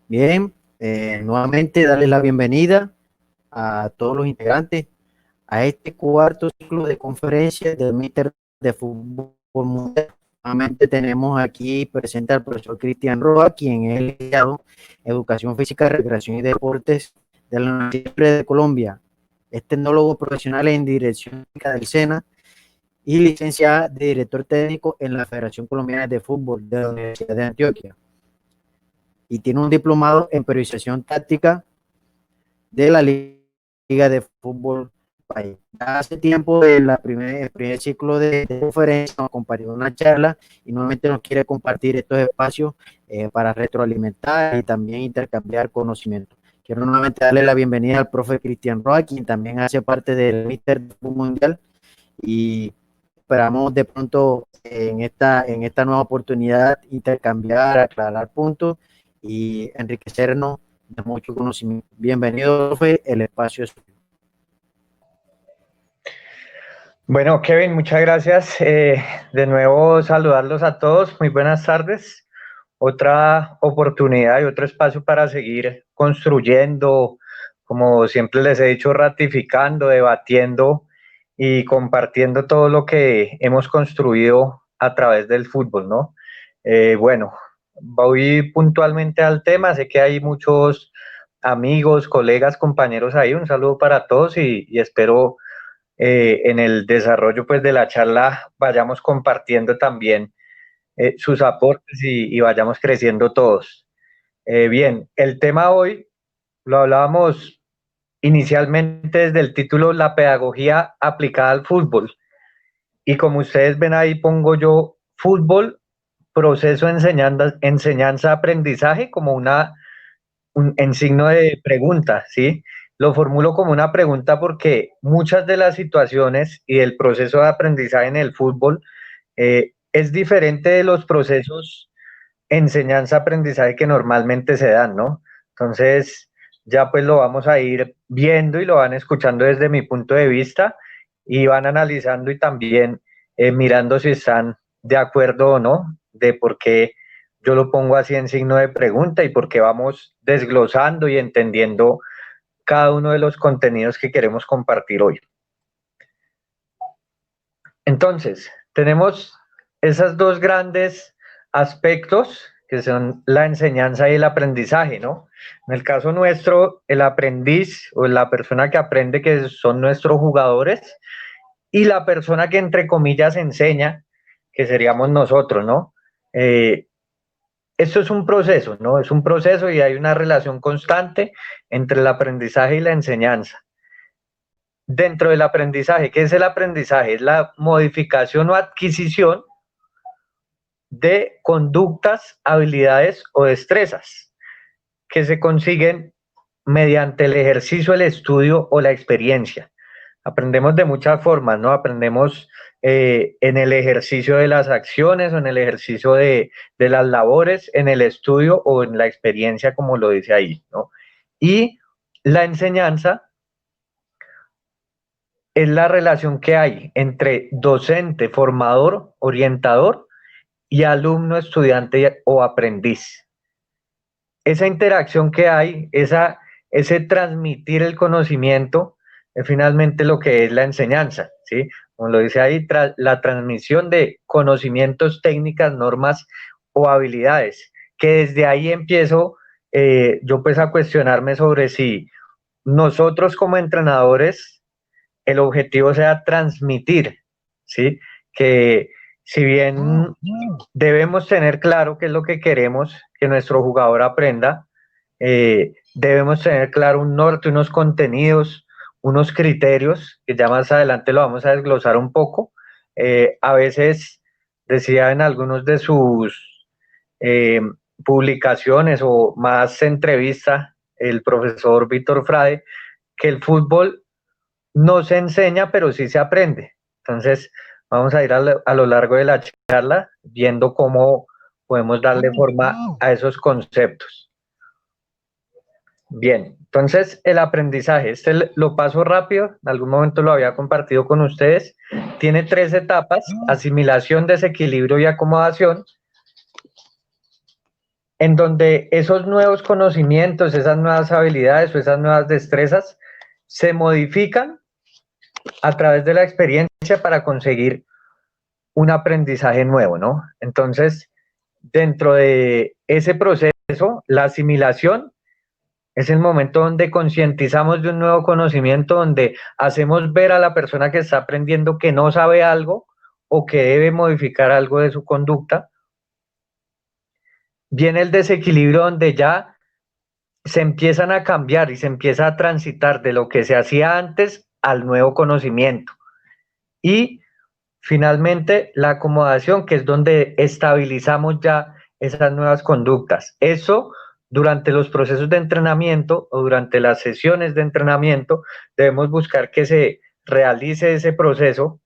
Bien, nuevamente darles la bienvenida a todos los integrantes a este cuarto ciclo de conferencias del Míster de Fútbol Mundial. Nuevamente tenemos aquí presente al profesor Cristian Roa, quien es licenciado en Educación Física, Recreación y Deportes de la Universidad de Colombia. Es tecnólogo profesional en Dirección del SENA y licenciada de Director Técnico en la Federación Colombiana de Fútbol de la Universidad de Antioquia. Y tiene un diplomado en periodización táctica de la Liga de Fútbol país. Hace tiempo, en el primer ciclo de conferencia, nos compartió una charla y nuevamente nos quiere compartir estos espacios para retroalimentar y también intercambiar conocimientos. Quiero nuevamente darle la bienvenida al profe Cristian Roa, quien también hace parte del Míster Mundial, y esperamos de pronto en esta nueva oportunidad intercambiar, aclarar puntos y enriquecernos de mucho conocimiento. Bienvenido, profe, el espacio es suyo. Bueno, Kevin, muchas gracias. De nuevo saludarlos a todos. Muy buenas tardes. Otra oportunidad y otro espacio para seguir construyendo, como siempre les he dicho, ratificando, debatiendo y compartiendo todo lo que hemos construido a través del fútbol, ¿no? Bueno, voy puntualmente al tema. Sé que hay muchos amigos, colegas, compañeros ahí. Un saludo para todos y espero en el desarrollo pues, de la charla vayamos compartiendo también sus aportes y vayamos creciendo todos. Bien, el tema hoy lo hablábamos inicialmente desde el título La pedagogía aplicada al fútbol. Y como ustedes ven ahí pongo yo fútbol, proceso de enseñanza-aprendizaje como en signo de pregunta, ¿sí? Lo formulo como una pregunta porque muchas de las situaciones y el proceso de aprendizaje en el fútbol es diferente de los procesos enseñanza-aprendizaje que normalmente se dan, ¿no? Entonces, ya pues lo vamos a ir viendo y lo van escuchando desde mi punto de vista y van analizando y también mirando si están de acuerdo o no, de por qué yo lo pongo así en signo de pregunta y por qué vamos desglosando y entendiendo cada uno de los contenidos que queremos compartir hoy. Entonces, tenemos esos dos grandes aspectos que son la enseñanza y el aprendizaje, ¿no? En el caso nuestro, el aprendiz o la persona que aprende, que son nuestros jugadores, y la persona que entre comillas enseña, que seríamos nosotros, ¿no? Esto es un proceso, ¿no? Es un proceso y hay una relación constante entre el aprendizaje y la enseñanza. Dentro del aprendizaje, ¿qué es el aprendizaje? Es la modificación o adquisición de conductas, habilidades o destrezas que se consiguen mediante el ejercicio, el estudio o la experiencia. Aprendemos de muchas formas, ¿no? Aprendemos en el ejercicio de las acciones o en el ejercicio de las labores, en el estudio o en la experiencia, como lo dice ahí, ¿no? Y la enseñanza es la relación que hay entre docente, formador, orientador y alumno, estudiante o aprendiz. Esa interacción que hay, ese transmitir el conocimiento, es finalmente lo que es la enseñanza, ¿sí? Como lo dice ahí, la transmisión de conocimientos, técnicas, normas o habilidades, que desde ahí empiezo yo pues a cuestionarme sobre si nosotros como entrenadores el objetivo sea transmitir, ¿sí? Que si bien debemos tener claro qué es lo que queremos que nuestro jugador aprenda, debemos tener claro un norte, unos contenidos, unos criterios, que ya más adelante lo vamos a desglosar un poco. A veces decía en algunos de sus eh, publicaciones o más entrevistas el profesor Víctor Frade, que el fútbol no se enseña, pero sí se aprende. Entonces, vamos a ir a lo largo de la charla viendo cómo podemos darle forma a esos conceptos. Bien, entonces el aprendizaje, este lo paso rápido, en algún momento lo había compartido con ustedes, tiene 3 etapas: asimilación, desequilibrio y acomodación. en donde esos nuevos conocimientos, esas nuevas habilidades o esas nuevas destrezas se modifican a través de la experiencia para conseguir un aprendizaje nuevo, ¿no? Entonces, dentro de ese proceso, la asimilación es el momento donde concientizamos de un nuevo conocimiento, donde hacemos ver a la persona que está aprendiendo que no sabe algo o que debe modificar algo de su conducta. Viene el desequilibrio donde ya se empiezan a cambiar y se empieza a transitar de lo que se hacía antes al nuevo conocimiento. Y finalmente la acomodación, que es donde estabilizamos ya esas nuevas conductas. Eso durante los procesos de entrenamiento o durante las sesiones de entrenamiento debemos buscar que se realice ese proceso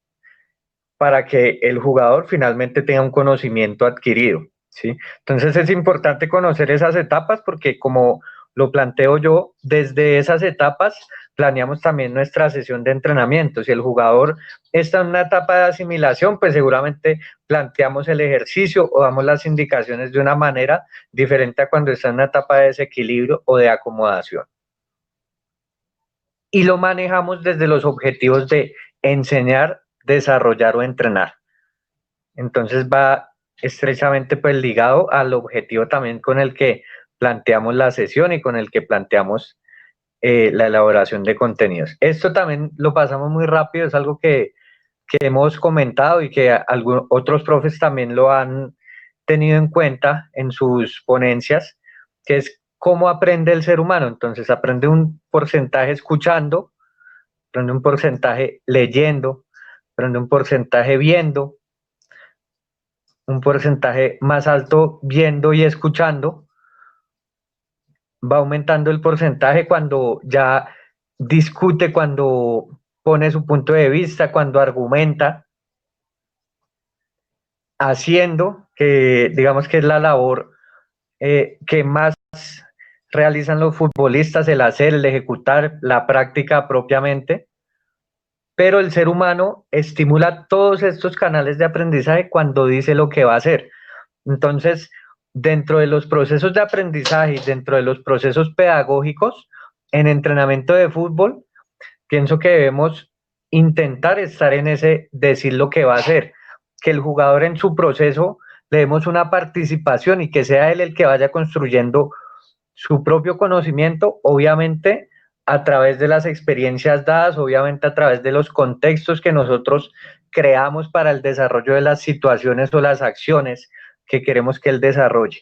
para que el jugador finalmente tenga un conocimiento adquirido, ¿sí? Entonces es importante conocer esas etapas porque, como lo planteo yo, desde esas etapas planeamos también nuestra sesión de entrenamiento. Si el jugador está en una etapa de asimilación, pues seguramente planteamos el ejercicio o damos las indicaciones de una manera diferente a cuando está en una etapa de desequilibrio o de acomodación. Y lo manejamos desde los objetivos de enseñar, desarrollar o entrenar. Entonces va estrechamente pues ligado al objetivo también con el que planteamos la sesión y con el que planteamos la elaboración de contenidos. Esto también lo pasamos muy rápido, es algo que hemos comentado y que otros profes también lo han tenido en cuenta en sus ponencias, que es cómo aprende el ser humano. Entonces aprende un porcentaje escuchando, aprende un porcentaje leyendo, aprende un porcentaje viendo, un porcentaje más alto viendo y escuchando. Va aumentando el porcentaje cuando ya discute, cuando pone su punto de vista, cuando argumenta, haciendo, que digamos que es la labor que más realizan los futbolistas, el hacer, el ejecutar, la práctica propiamente. Pero el ser humano estimula todos estos canales de aprendizaje cuando dice lo que va a hacer. Entonces, dentro de los procesos de aprendizaje y dentro de los procesos pedagógicos en entrenamiento de fútbol, pienso que debemos intentar estar en ese decir lo que va a hacer, que el jugador en su proceso le demos una participación y que sea él el que vaya construyendo su propio conocimiento, obviamente a través de las experiencias dadas, obviamente a través de los contextos que nosotros creamos para el desarrollo de las situaciones o las acciones que queremos que él desarrolle.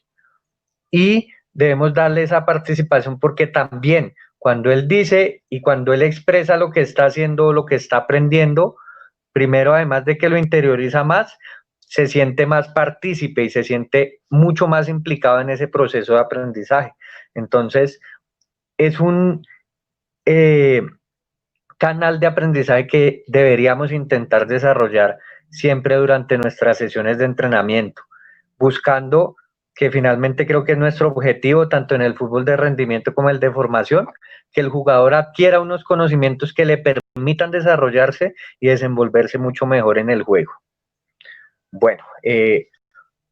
Y debemos darle esa participación porque también cuando él dice y cuando él expresa lo que está haciendo o lo que está aprendiendo, primero, además de que lo interioriza más, se siente más partícipe y se siente mucho más implicado en ese proceso de aprendizaje. Entonces, es un canal de aprendizaje que deberíamos intentar desarrollar siempre durante nuestras sesiones de entrenamiento, buscando que finalmente creo que es nuestro objetivo, tanto en el fútbol de rendimiento como el de formación, que el jugador adquiera unos conocimientos que le permitan desarrollarse y desenvolverse mucho mejor en el juego. Bueno,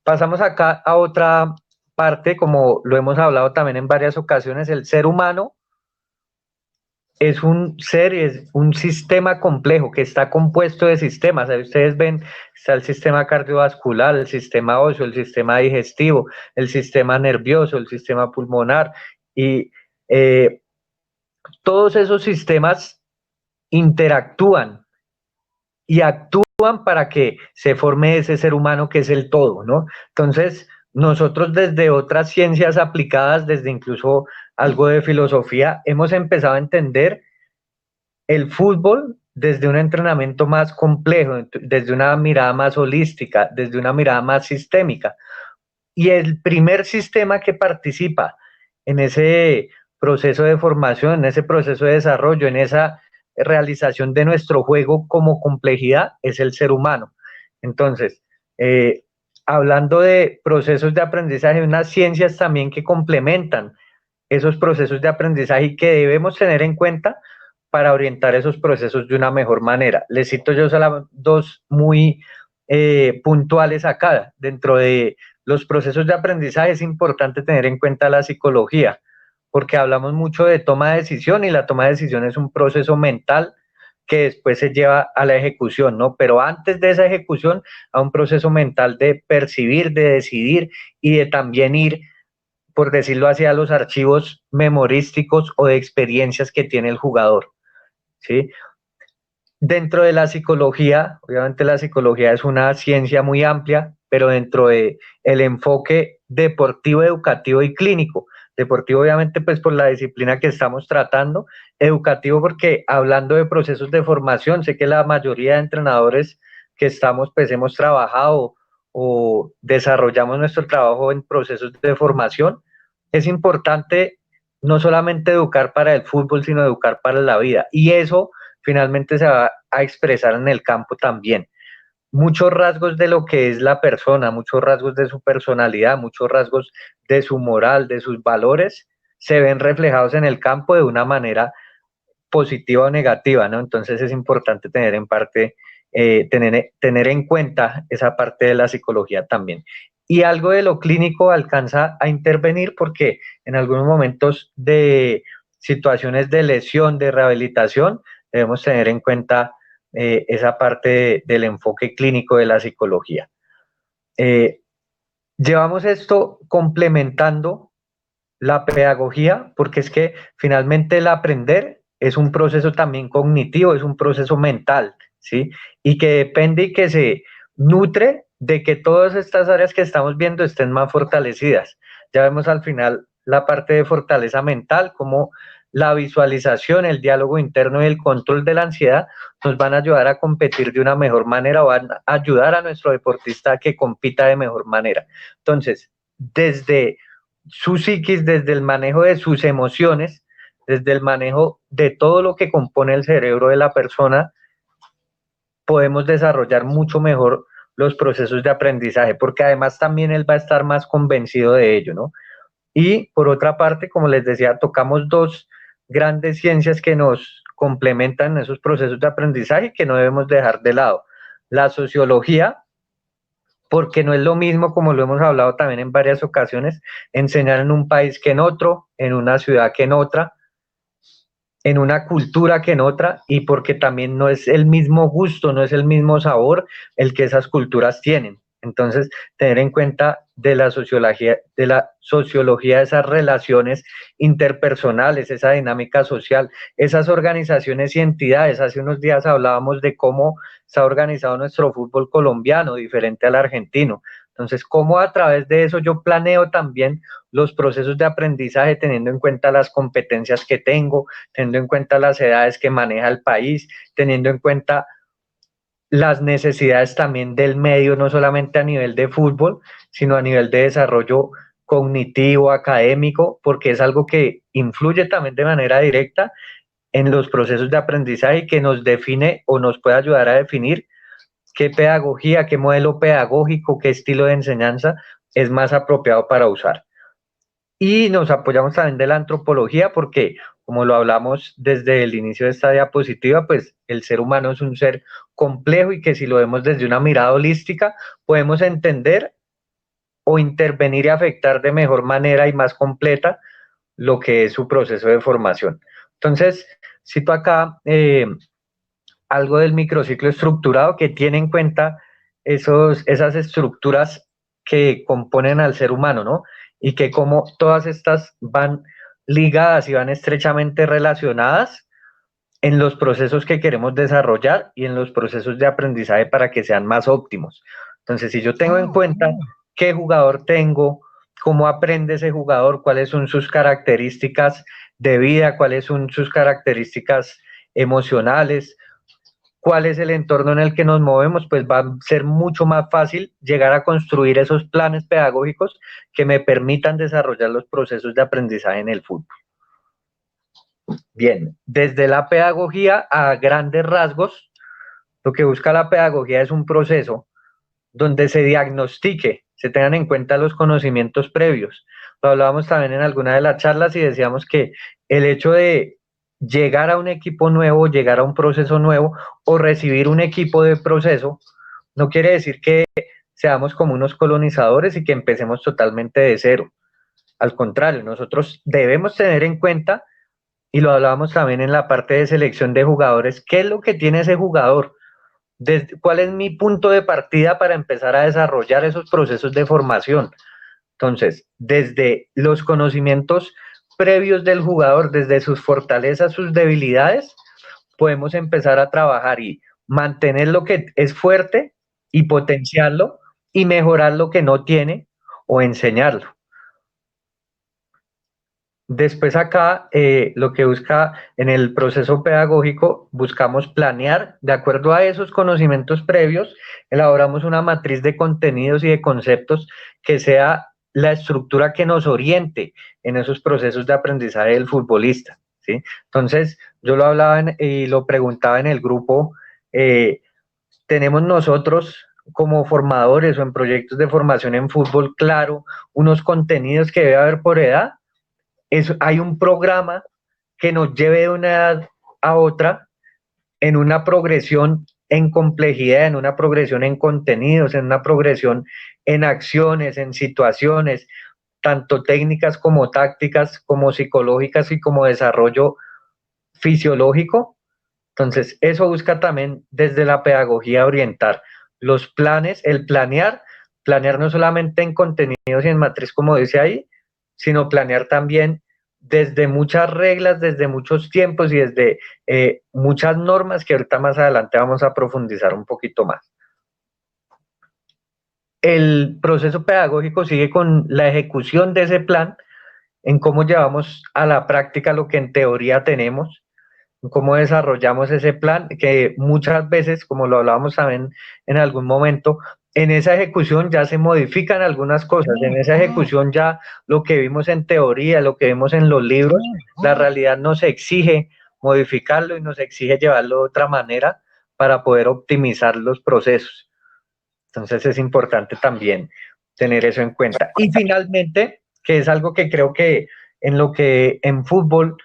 pasamos acá a otra parte, como lo hemos hablado también en varias ocasiones, el ser humano es un ser, es un sistema complejo que está compuesto de sistemas. Ahí ustedes ven, está el sistema cardiovascular, el sistema óseo, el sistema digestivo, el sistema nervioso, el sistema pulmonar, y todos esos sistemas interactúan y actúan para que se forme ese ser humano que es el todo, ¿no? Entonces, nosotros desde otras ciencias aplicadas, desde incluso algo de filosofía, hemos empezado a entender el fútbol desde un entrenamiento más complejo, desde una mirada más holística, desde una mirada más sistémica. Y el primer sistema que participa en ese proceso de formación, en ese proceso de desarrollo, en esa realización de nuestro juego como complejidad, es el ser humano. Entonces, hablando de procesos de aprendizaje, hay unas ciencias también que complementan esos procesos de aprendizaje y que debemos tener en cuenta para orientar esos procesos de una mejor manera. Les cito yo solo dos muy puntuales acá, dentro de los procesos de aprendizaje es importante tener en cuenta la psicología, porque hablamos mucho de toma de decisión y la toma de decisión es un proceso mental que después se lleva a la ejecución, ¿no? Pero antes de esa ejecución, a un proceso mental de percibir, de decidir y de también ir, por decirlo así, a los archivos memorísticos o de experiencias que tiene el jugador, ¿sí? Dentro de la psicología, obviamente la psicología es una ciencia muy amplia, pero dentro de el enfoque deportivo, educativo y clínico. Deportivo obviamente pues por la disciplina que estamos tratando, educativo porque hablando de procesos de formación, sé que la mayoría de entrenadores que estamos pues hemos trabajado o desarrollamos nuestro trabajo en procesos de formación. Es importante no solamente educar para el fútbol, sino educar para la vida. Y eso finalmente se va a expresar en el campo también. Muchos rasgos de lo que es la persona, muchos rasgos de su personalidad, muchos rasgos de su moral, de sus valores, se ven reflejados en el campo de una manera positiva o negativa, ¿no? Entonces es importante tener en parte, tener en cuenta esa parte de la psicología también. Y algo de lo clínico alcanza a intervenir porque en algunos momentos de situaciones de lesión, de rehabilitación, debemos tener en cuenta esa parte del enfoque clínico de la psicología. Llevamos esto complementando la pedagogía, porque es que finalmente el aprender es un proceso también cognitivo, es un proceso mental, ¿sí? Y que depende y que se nutre de que todas estas áreas que estamos viendo estén más fortalecidas. Ya vemos al final la parte de fortaleza mental, como la visualización, el diálogo interno y el control de la ansiedad nos van a ayudar a competir de una mejor manera o van a ayudar a nuestro deportista a que compita de mejor manera. Entonces, desde su psiquis, desde el manejo de sus emociones, desde el manejo de todo lo que compone el cerebro de la persona, podemos desarrollar mucho mejor los procesos de aprendizaje, porque además también él va a estar más convencido de ello, ¿no? Y por otra parte, como les decía, tocamos dos grandes ciencias que nos complementan en esos procesos de aprendizaje que no debemos dejar de lado. La sociología, porque no es lo mismo, como lo hemos hablado también en varias ocasiones, enseñar en un país que en otro, en una ciudad que en otra, en una cultura que en otra, y porque también no es el mismo gusto, no es el mismo sabor el que esas culturas tienen. Entonces, tener en cuenta de la sociología de esas relaciones interpersonales, esa dinámica social, esas organizaciones y entidades. Hace unos días hablábamos de cómo se ha organizado nuestro fútbol colombiano, diferente al argentino. Entonces, cómo a través de eso yo planeo también los procesos de aprendizaje teniendo en cuenta las competencias que tengo, teniendo en cuenta las edades que maneja el país, teniendo en cuenta las necesidades también del medio, no solamente a nivel de fútbol, sino a nivel de desarrollo cognitivo, académico, porque es algo que influye también de manera directa en los procesos de aprendizaje y que nos define o nos puede ayudar a definir qué pedagogía, qué modelo pedagógico, qué estilo de enseñanza es más apropiado para usar. Y nos apoyamos también de la antropología porque, como lo hablamos desde el inicio de esta diapositiva, pues el ser humano es un ser complejo y que si lo vemos desde una mirada holística, podemos entender o intervenir y afectar de mejor manera y más completa lo que es su proceso de formación. Entonces, cito acá algo del microciclo estructurado que tiene en cuenta esas estructuras que componen al ser humano, ¿no? Y que como todas estas van ligadas y van estrechamente relacionadas en los procesos que queremos desarrollar y en los procesos de aprendizaje para que sean más óptimos. Entonces, si yo tengo en cuenta qué jugador tengo, cómo aprende ese jugador, cuáles son sus características de vida, cuáles son sus características emocionales, cuál es el entorno en el que nos movemos, pues va a ser mucho más fácil llegar a construir esos planes pedagógicos que me permitan desarrollar los procesos de aprendizaje en el fútbol. Bien, desde la pedagogía a grandes rasgos, lo que busca la pedagogía es un proceso donde se diagnostique, se tengan en cuenta los conocimientos previos. Lo hablábamos también en alguna de las charlas y decíamos que el hecho de llegar a un equipo nuevo, llegar a un proceso nuevo o recibir un equipo de proceso, no quiere decir que seamos como unos colonizadores y que empecemos totalmente de cero. Al contrario, nosotros debemos tener en cuenta, y lo hablábamos también en la parte de selección de jugadores, qué es lo que tiene ese jugador, cuál es mi punto de partida para empezar a desarrollar esos procesos de formación. Entonces, desde los conocimientos previos del jugador, desde sus fortalezas, sus debilidades, podemos empezar a trabajar y mantener lo que es fuerte y potenciarlo y mejorar lo que no tiene o enseñarlo. Después acá, lo que busca en el proceso pedagógico, buscamos planear, de acuerdo a esos conocimientos previos, elaboramos una matriz de contenidos y de conceptos que sea la estructura que nos oriente en esos procesos de aprendizaje del futbolista, ¿sí? Entonces, yo lo hablaba y lo preguntaba en el grupo, tenemos nosotros como formadores o en proyectos de formación en fútbol, claro, unos contenidos que debe haber por edad. Hay un programa que nos lleve de una edad a otra en una progresión en complejidad, en una progresión en contenidos, en una progresión en acciones, en situaciones, tanto técnicas como tácticas, como psicológicas y como desarrollo fisiológico. Entonces, eso busca también desde la pedagogía orientar los planes, el planear no solamente en contenidos y en matriz, como dice ahí, sino planear también desde muchas reglas, desde muchos tiempos y desde muchas normas que ahorita más adelante vamos a profundizar un poquito más. El proceso pedagógico sigue con la ejecución de ese plan, en cómo llevamos a la práctica lo que en teoría tenemos, cómo desarrollamos ese plan, que muchas veces, como lo hablábamos también en algún momento, en esa ejecución ya se modifican algunas cosas, en esa ejecución ya lo que vimos en teoría, lo que vimos en los libros, la realidad nos exige modificarlo y nos exige llevarlo de otra manera para poder optimizar los procesos. Entonces es importante también tener eso en cuenta. Y finalmente, que es algo que creo que en fútbol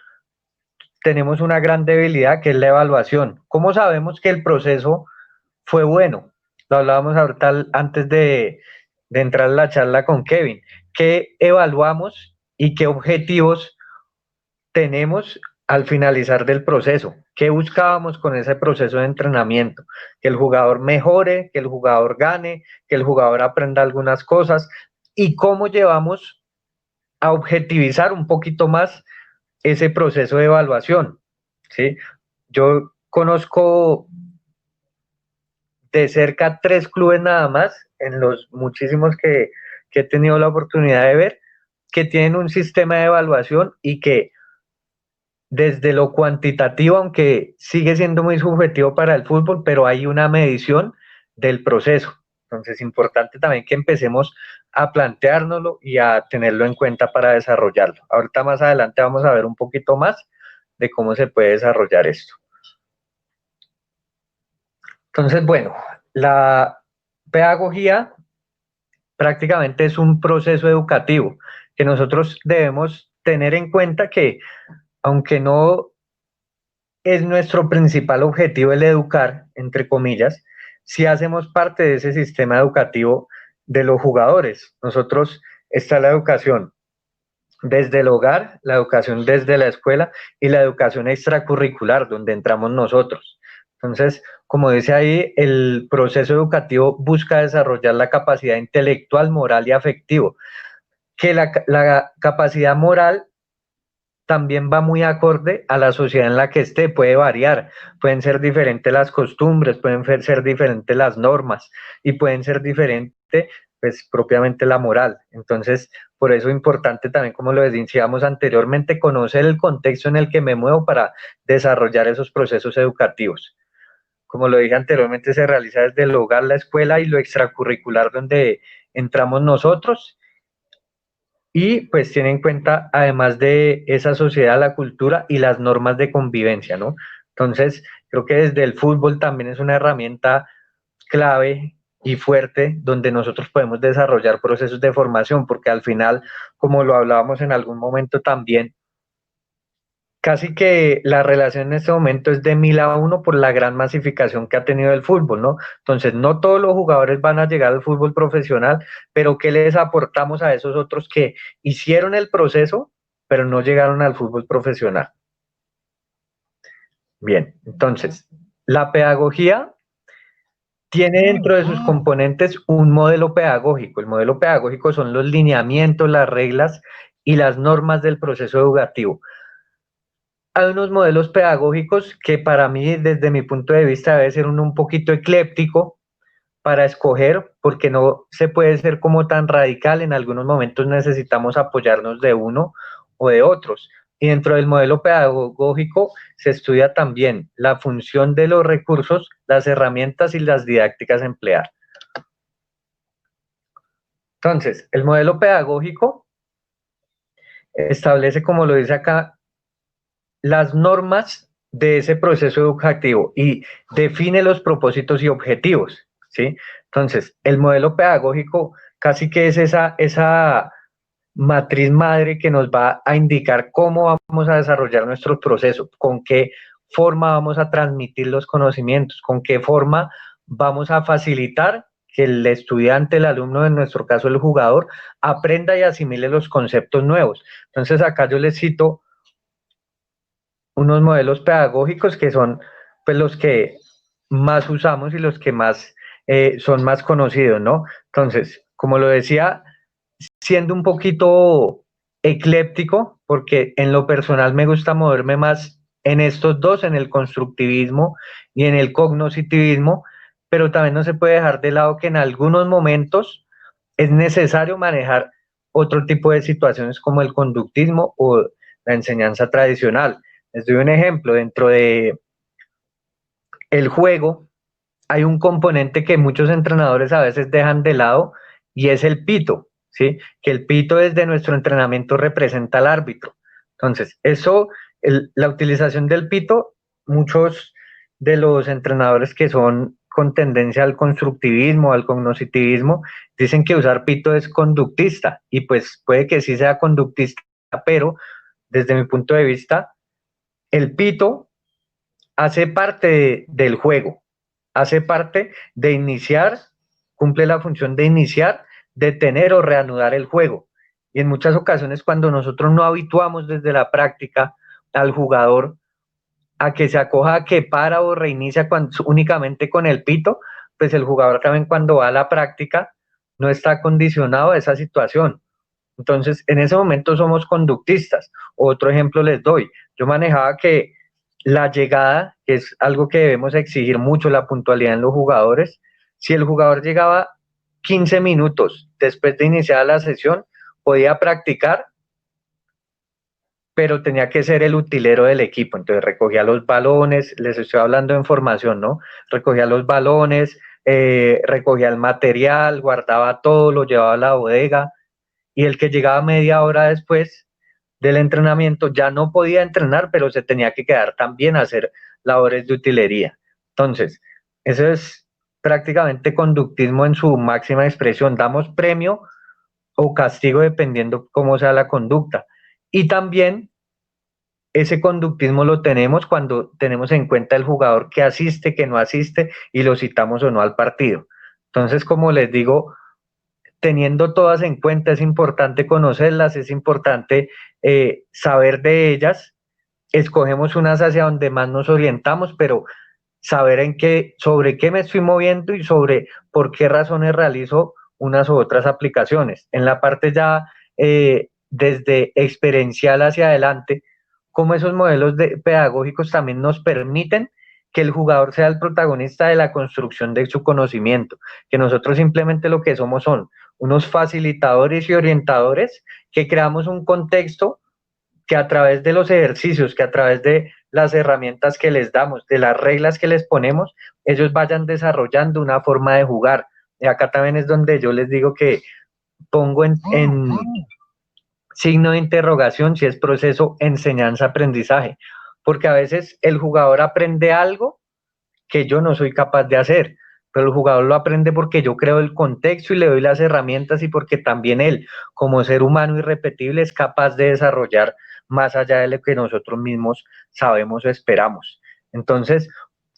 tenemos una gran debilidad, que es la evaluación. ¿Cómo sabemos que el proceso fue bueno? Lo hablábamos ahorita antes de entrar a la charla con Kevin. ¿Qué evaluamos y qué objetivos tenemos al finalizar del proceso? ¿Qué buscábamos con ese proceso de entrenamiento? Que el jugador mejore, que el jugador gane, que el jugador aprenda algunas cosas. ¿Y cómo llevamos a objetivizar un poquito más ese proceso de evaluación? ¿Sí? Yo conozco de cerca 3 clubes nada más, en los muchísimos que he tenido la oportunidad de ver, que tienen un sistema de evaluación y que desde lo cuantitativo, aunque sigue siendo muy subjetivo para el fútbol, pero hay una medición del proceso. Entonces es importante también que empecemos a planteárnoslo y a tenerlo en cuenta para desarrollarlo. Ahorita más adelante vamos a ver un poquito más de cómo se puede desarrollar esto. Entonces, bueno, la pedagogía prácticamente es un proceso educativo que nosotros debemos tener en cuenta que, aunque no es nuestro principal objetivo el educar, entre comillas, si hacemos parte de ese sistema educativo de los jugadores. Nosotros está la educación desde el hogar, la educación desde la escuela y la educación extracurricular, donde entramos nosotros. Entonces, como dice ahí, el proceso educativo busca desarrollar la capacidad intelectual, moral y afectivo, que la capacidad moral también va muy acorde a la sociedad en la que esté, puede variar, pueden ser diferentes las costumbres, pueden ser diferentes las normas y pueden ser diferentes, pues, propiamente la moral. Entonces, por eso es importante también, como lo decíamos anteriormente, conocer el contexto en el que me muevo para desarrollar esos procesos educativos. Como lo dije anteriormente, se realiza desde el hogar, la escuela y lo extracurricular donde entramos nosotros. Y pues tiene en cuenta, además de esa sociedad, la cultura y las normas de convivencia, ¿no? Entonces, creo que desde el fútbol también es una herramienta clave y fuerte donde nosotros podemos desarrollar procesos de formación, porque al final, como lo hablábamos en algún momento también, casi que la relación en este momento es de 1000-1 por la gran masificación que ha tenido el fútbol, ¿no? Entonces, no todos los jugadores van a llegar al fútbol profesional, pero ¿qué les aportamos a esos otros que hicieron el proceso, pero no llegaron al fútbol profesional? Bien, entonces, la pedagogía tiene dentro de sus componentes un modelo pedagógico. El modelo pedagógico son los lineamientos, las reglas y las normas del proceso educativo. Hay unos modelos pedagógicos que para mí, desde mi punto de vista, debe ser un poquito ecléptico para escoger, porque no se puede ser como tan radical. En algunos momentos necesitamos apoyarnos de uno o de otros. Y dentro del modelo pedagógico se estudia también la función de los recursos, las herramientas y las didácticas a emplear. Entonces, el modelo pedagógico establece, como lo dice acá, las normas de ese proceso educativo y define los propósitos y objetivos, ¿sí? Entonces, el modelo pedagógico casi que es esa matriz madre que nos va a indicar cómo vamos a desarrollar nuestro proceso, con qué forma vamos a transmitir los conocimientos, con qué forma vamos a facilitar que el estudiante, el alumno, en nuestro caso el jugador, aprenda y asimile los conceptos nuevos. Entonces, acá yo les cito unos modelos pedagógicos que son pues los que más usamos y los que más son más conocidos, ¿no? Entonces, como lo decía, siendo un poquito ecléptico, porque en lo personal me gusta moverme más en estos dos, en el constructivismo y en el cognoscitivismo, pero también no se puede dejar de lado que en algunos momentos es necesario manejar otro tipo de situaciones como el conductismo o la enseñanza tradicional. Les doy un ejemplo, dentro de el juego hay un componente que muchos entrenadores a veces dejan de lado y es el pito, ¿sí? Que el pito desde nuestro entrenamiento representa al árbitro. Entonces, la utilización del pito, muchos de los entrenadores que son con tendencia al constructivismo, al cognoscitivismo, dicen que usar pito es conductista y pues puede que sí sea conductista, pero desde mi punto de vista, el pito hace parte del juego, hace parte de iniciar, cumple la función de iniciar, detener o reanudar el juego. Y en muchas ocasiones cuando nosotros no habituamos desde la práctica al jugador a que se acoja a que para o reinicia únicamente con el pito, pues el jugador también cuando va a la práctica no está condicionado a esa situación. Entonces, en ese momento somos conductistas. Otro ejemplo les doy. Yo manejaba que la llegada, que es algo que debemos exigir mucho, la puntualidad en los jugadores. Si el jugador llegaba 15 minutos después de iniciar la sesión, podía practicar, pero tenía que ser el utilero del equipo. Entonces recogía los balones, les estoy hablando en formación, ¿no? Recogía los balones, recogía el material, guardaba todo, lo llevaba a la bodega, y el que llegaba media hora después del entrenamiento ya no podía entrenar, pero se tenía que quedar también a hacer labores de utilería. Entonces, eso es prácticamente conductismo en su máxima expresión. Damos premio o castigo dependiendo cómo sea la conducta. Y también ese conductismo lo tenemos cuando tenemos en cuenta el jugador que asiste, que no asiste y lo citamos o no al partido. Entonces, como les digo, teniendo todas en cuenta, es importante conocerlas, es importante saber de ellas, escogemos unas hacia donde más nos orientamos, pero saber sobre qué me estoy moviendo y sobre por qué razones realizo unas u otras aplicaciones. En la parte ya desde experiencial hacia adelante, cómo esos modelos pedagógicos también nos permiten que el jugador sea el protagonista de la construcción de su conocimiento, que nosotros simplemente lo que somos son unos facilitadores y orientadores que creamos un contexto que a través de los ejercicios, que a través de las herramientas que les damos, de las reglas que les ponemos, ellos vayan desarrollando una forma de jugar. Y acá también es donde yo les digo que pongo en signo de interrogación si es proceso enseñanza-aprendizaje, porque a veces el jugador aprende algo que yo no soy capaz de hacer, pero el jugador lo aprende porque yo creo el contexto y le doy las herramientas y porque también él, como ser humano irrepetible, es capaz de desarrollar más allá de lo que nosotros mismos sabemos o esperamos. Entonces,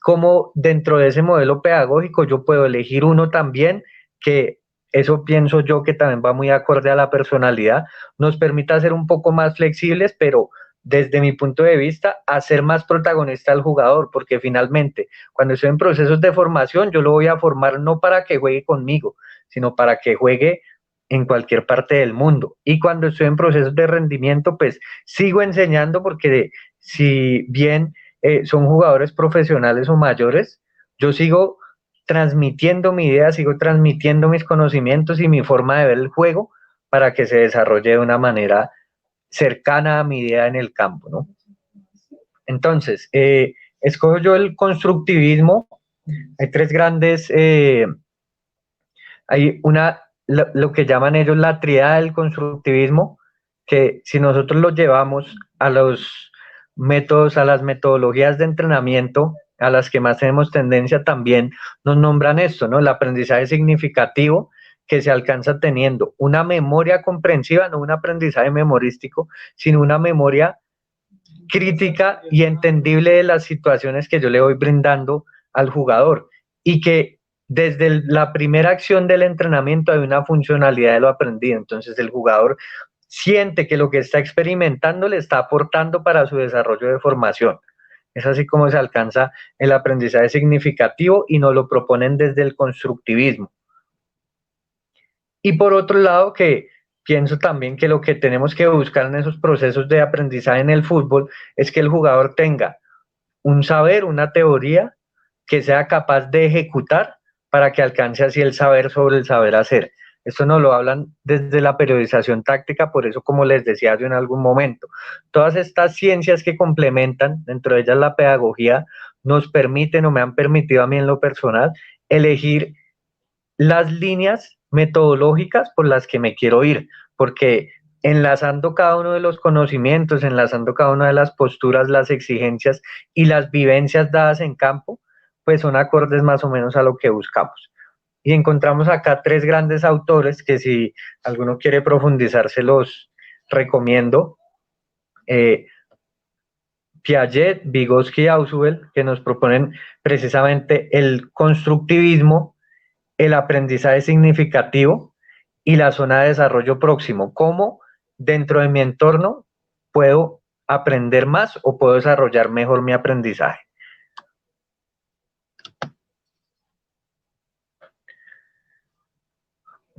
como dentro de ese modelo pedagógico yo puedo elegir uno también que, eso pienso yo que también va muy acorde a la personalidad, nos permita ser un poco más flexibles, pero desde mi punto de vista, hacer más protagonista al jugador, porque finalmente, cuando estoy en procesos de formación, yo lo voy a formar no para que juegue conmigo, sino para que juegue en cualquier parte del mundo. Y cuando estoy en procesos de rendimiento, pues sigo enseñando, porque si bien son jugadores profesionales o mayores, yo sigo transmitiendo mi idea, sigo transmitiendo mis conocimientos y mi forma de ver el juego para que se desarrolle de una manera cercana a mi idea en el campo, ¿no? Entonces, escojo yo el constructivismo. Hay tres grandes, hay lo que llaman ellos la triada del constructivismo, que si nosotros lo llevamos a los métodos, a las metodologías de entrenamiento, a las que más tenemos tendencia, también nos nombran esto, ¿no? El aprendizaje significativo, que se alcanza teniendo una memoria comprensiva, no un aprendizaje memorístico, sino una memoria crítica y entendible de las situaciones que yo le voy brindando al jugador, y que desde la primera acción del entrenamiento hay una funcionalidad de lo aprendido. Entonces el jugador siente que lo que está experimentando le está aportando para su desarrollo de formación. Es así como se alcanza el aprendizaje significativo, y nos lo proponen desde el constructivismo. Y por otro lado, que pienso también que lo que tenemos que buscar en esos procesos de aprendizaje en el fútbol es que el jugador tenga un saber, una teoría que sea capaz de ejecutar para que alcance así el saber sobre el saber hacer. Esto nos lo hablan desde la periodización táctica, por eso, como les decía yo en algún momento, todas estas ciencias que complementan, dentro de ellas la pedagogía, nos permiten, o me han permitido a mí en lo personal, elegir las líneas metodológicas por las que me quiero ir, porque enlazando cada uno de los conocimientos, enlazando cada una de las posturas, las exigencias y las vivencias dadas en campo, pues son acordes más o menos a lo que buscamos. Y encontramos acá tres grandes autores que, si alguno quiere profundizar, se los recomiendo. Piaget, Vygotsky y Ausubel, que nos proponen precisamente el constructivismo, el aprendizaje significativo y la zona de desarrollo próximo. ¿Cómo dentro de mi entorno puedo aprender más o puedo desarrollar mejor mi aprendizaje?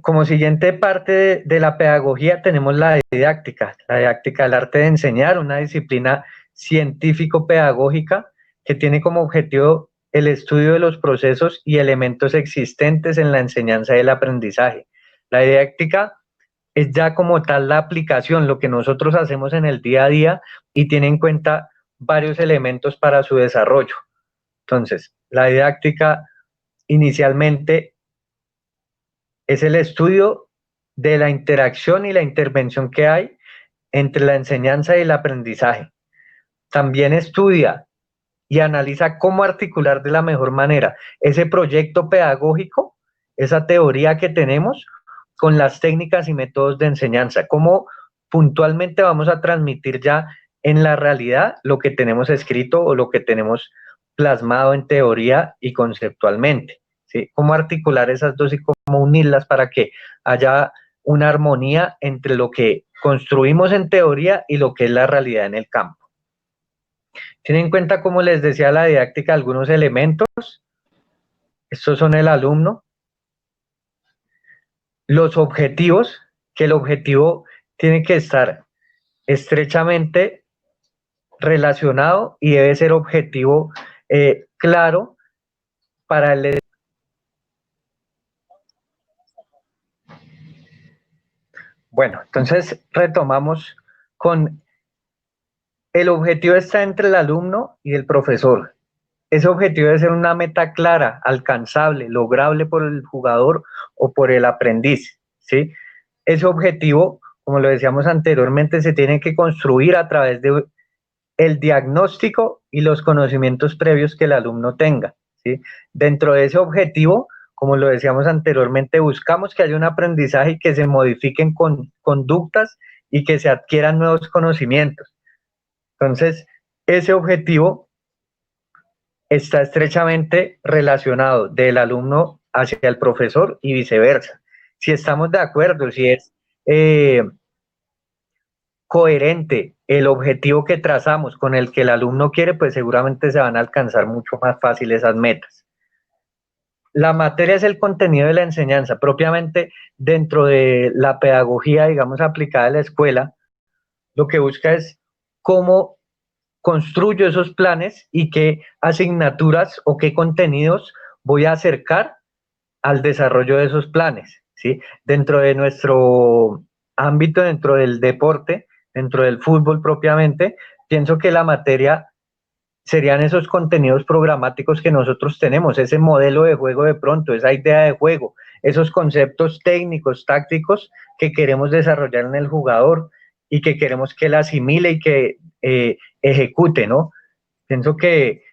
Como siguiente parte de la pedagogía tenemos la didáctica del arte de enseñar, una disciplina científico-pedagógica que tiene como objetivo el estudio de los procesos y elementos existentes en la enseñanza y el aprendizaje. La didáctica es ya como tal la aplicación, lo que nosotros hacemos en el día a día, y tiene en cuenta varios elementos para su desarrollo. Entonces, la didáctica inicialmente es el estudio de la interacción y la intervención que hay entre la enseñanza y el aprendizaje. También estudia y analiza cómo articular de la mejor manera ese proyecto pedagógico, esa teoría que tenemos, con las técnicas y métodos de enseñanza, cómo puntualmente vamos a transmitir ya en la realidad lo que tenemos escrito o lo que tenemos plasmado en teoría y conceptualmente, ¿sí? Cómo articular esas dos y cómo unirlas para que haya una armonía entre lo que construimos en teoría y lo que es la realidad en el campo. Tienen en cuenta, como les decía, la didáctica, algunos elementos. Estos son el alumno. Los objetivos, que el objetivo tiene que estar estrechamente relacionado y debe ser objetivo claro para el... Bueno, entonces retomamos con el objetivo está entre el alumno y el profesor. Ese objetivo debe ser una meta clara, alcanzable, lograble por el jugador o por el aprendiz, ¿sí? Ese objetivo, como lo decíamos anteriormente, se tiene que construir a través de el diagnóstico y los conocimientos previos que el alumno tenga, ¿sí? Dentro de ese objetivo, como lo decíamos anteriormente, buscamos que haya un aprendizaje y que se modifiquen conductas y que se adquieran nuevos conocimientos. Entonces, ese objetivo está estrechamente relacionado del alumno hacia el profesor y viceversa. Si estamos de acuerdo, si es coherente el objetivo que trazamos con el que el alumno quiere, pues seguramente se van a alcanzar mucho más fácil esas metas. La materia es el contenido de la enseñanza, propiamente dentro de la pedagogía, digamos, aplicada a la escuela, lo que busca es cómo construyo esos planes y qué asignaturas o qué contenidos voy a acercar al desarrollo de esos planes, ¿sí? Dentro de nuestro ámbito, dentro del deporte, dentro del fútbol propiamente, pienso que la materia serían esos contenidos programáticos que nosotros tenemos, ese modelo de juego de pronto, esa idea de juego, esos conceptos técnicos, tácticos que queremos desarrollar en el jugador y que queremos que él asimile y que ejecute, ¿no? Pienso que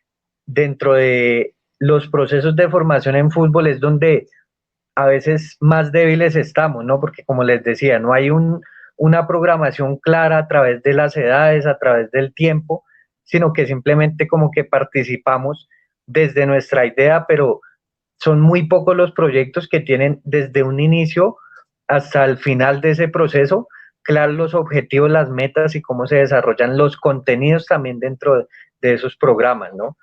dentro de los procesos de formación en fútbol es donde a veces más débiles estamos, ¿no? Porque como les decía, no hay una programación clara a través de las edades, a través del tiempo, sino que simplemente como que participamos desde nuestra idea, pero son muy pocos los proyectos que tienen desde un inicio hasta el final de ese proceso, claros los objetivos, las metas y cómo se desarrollan los contenidos también dentro de esos programas, ¿no?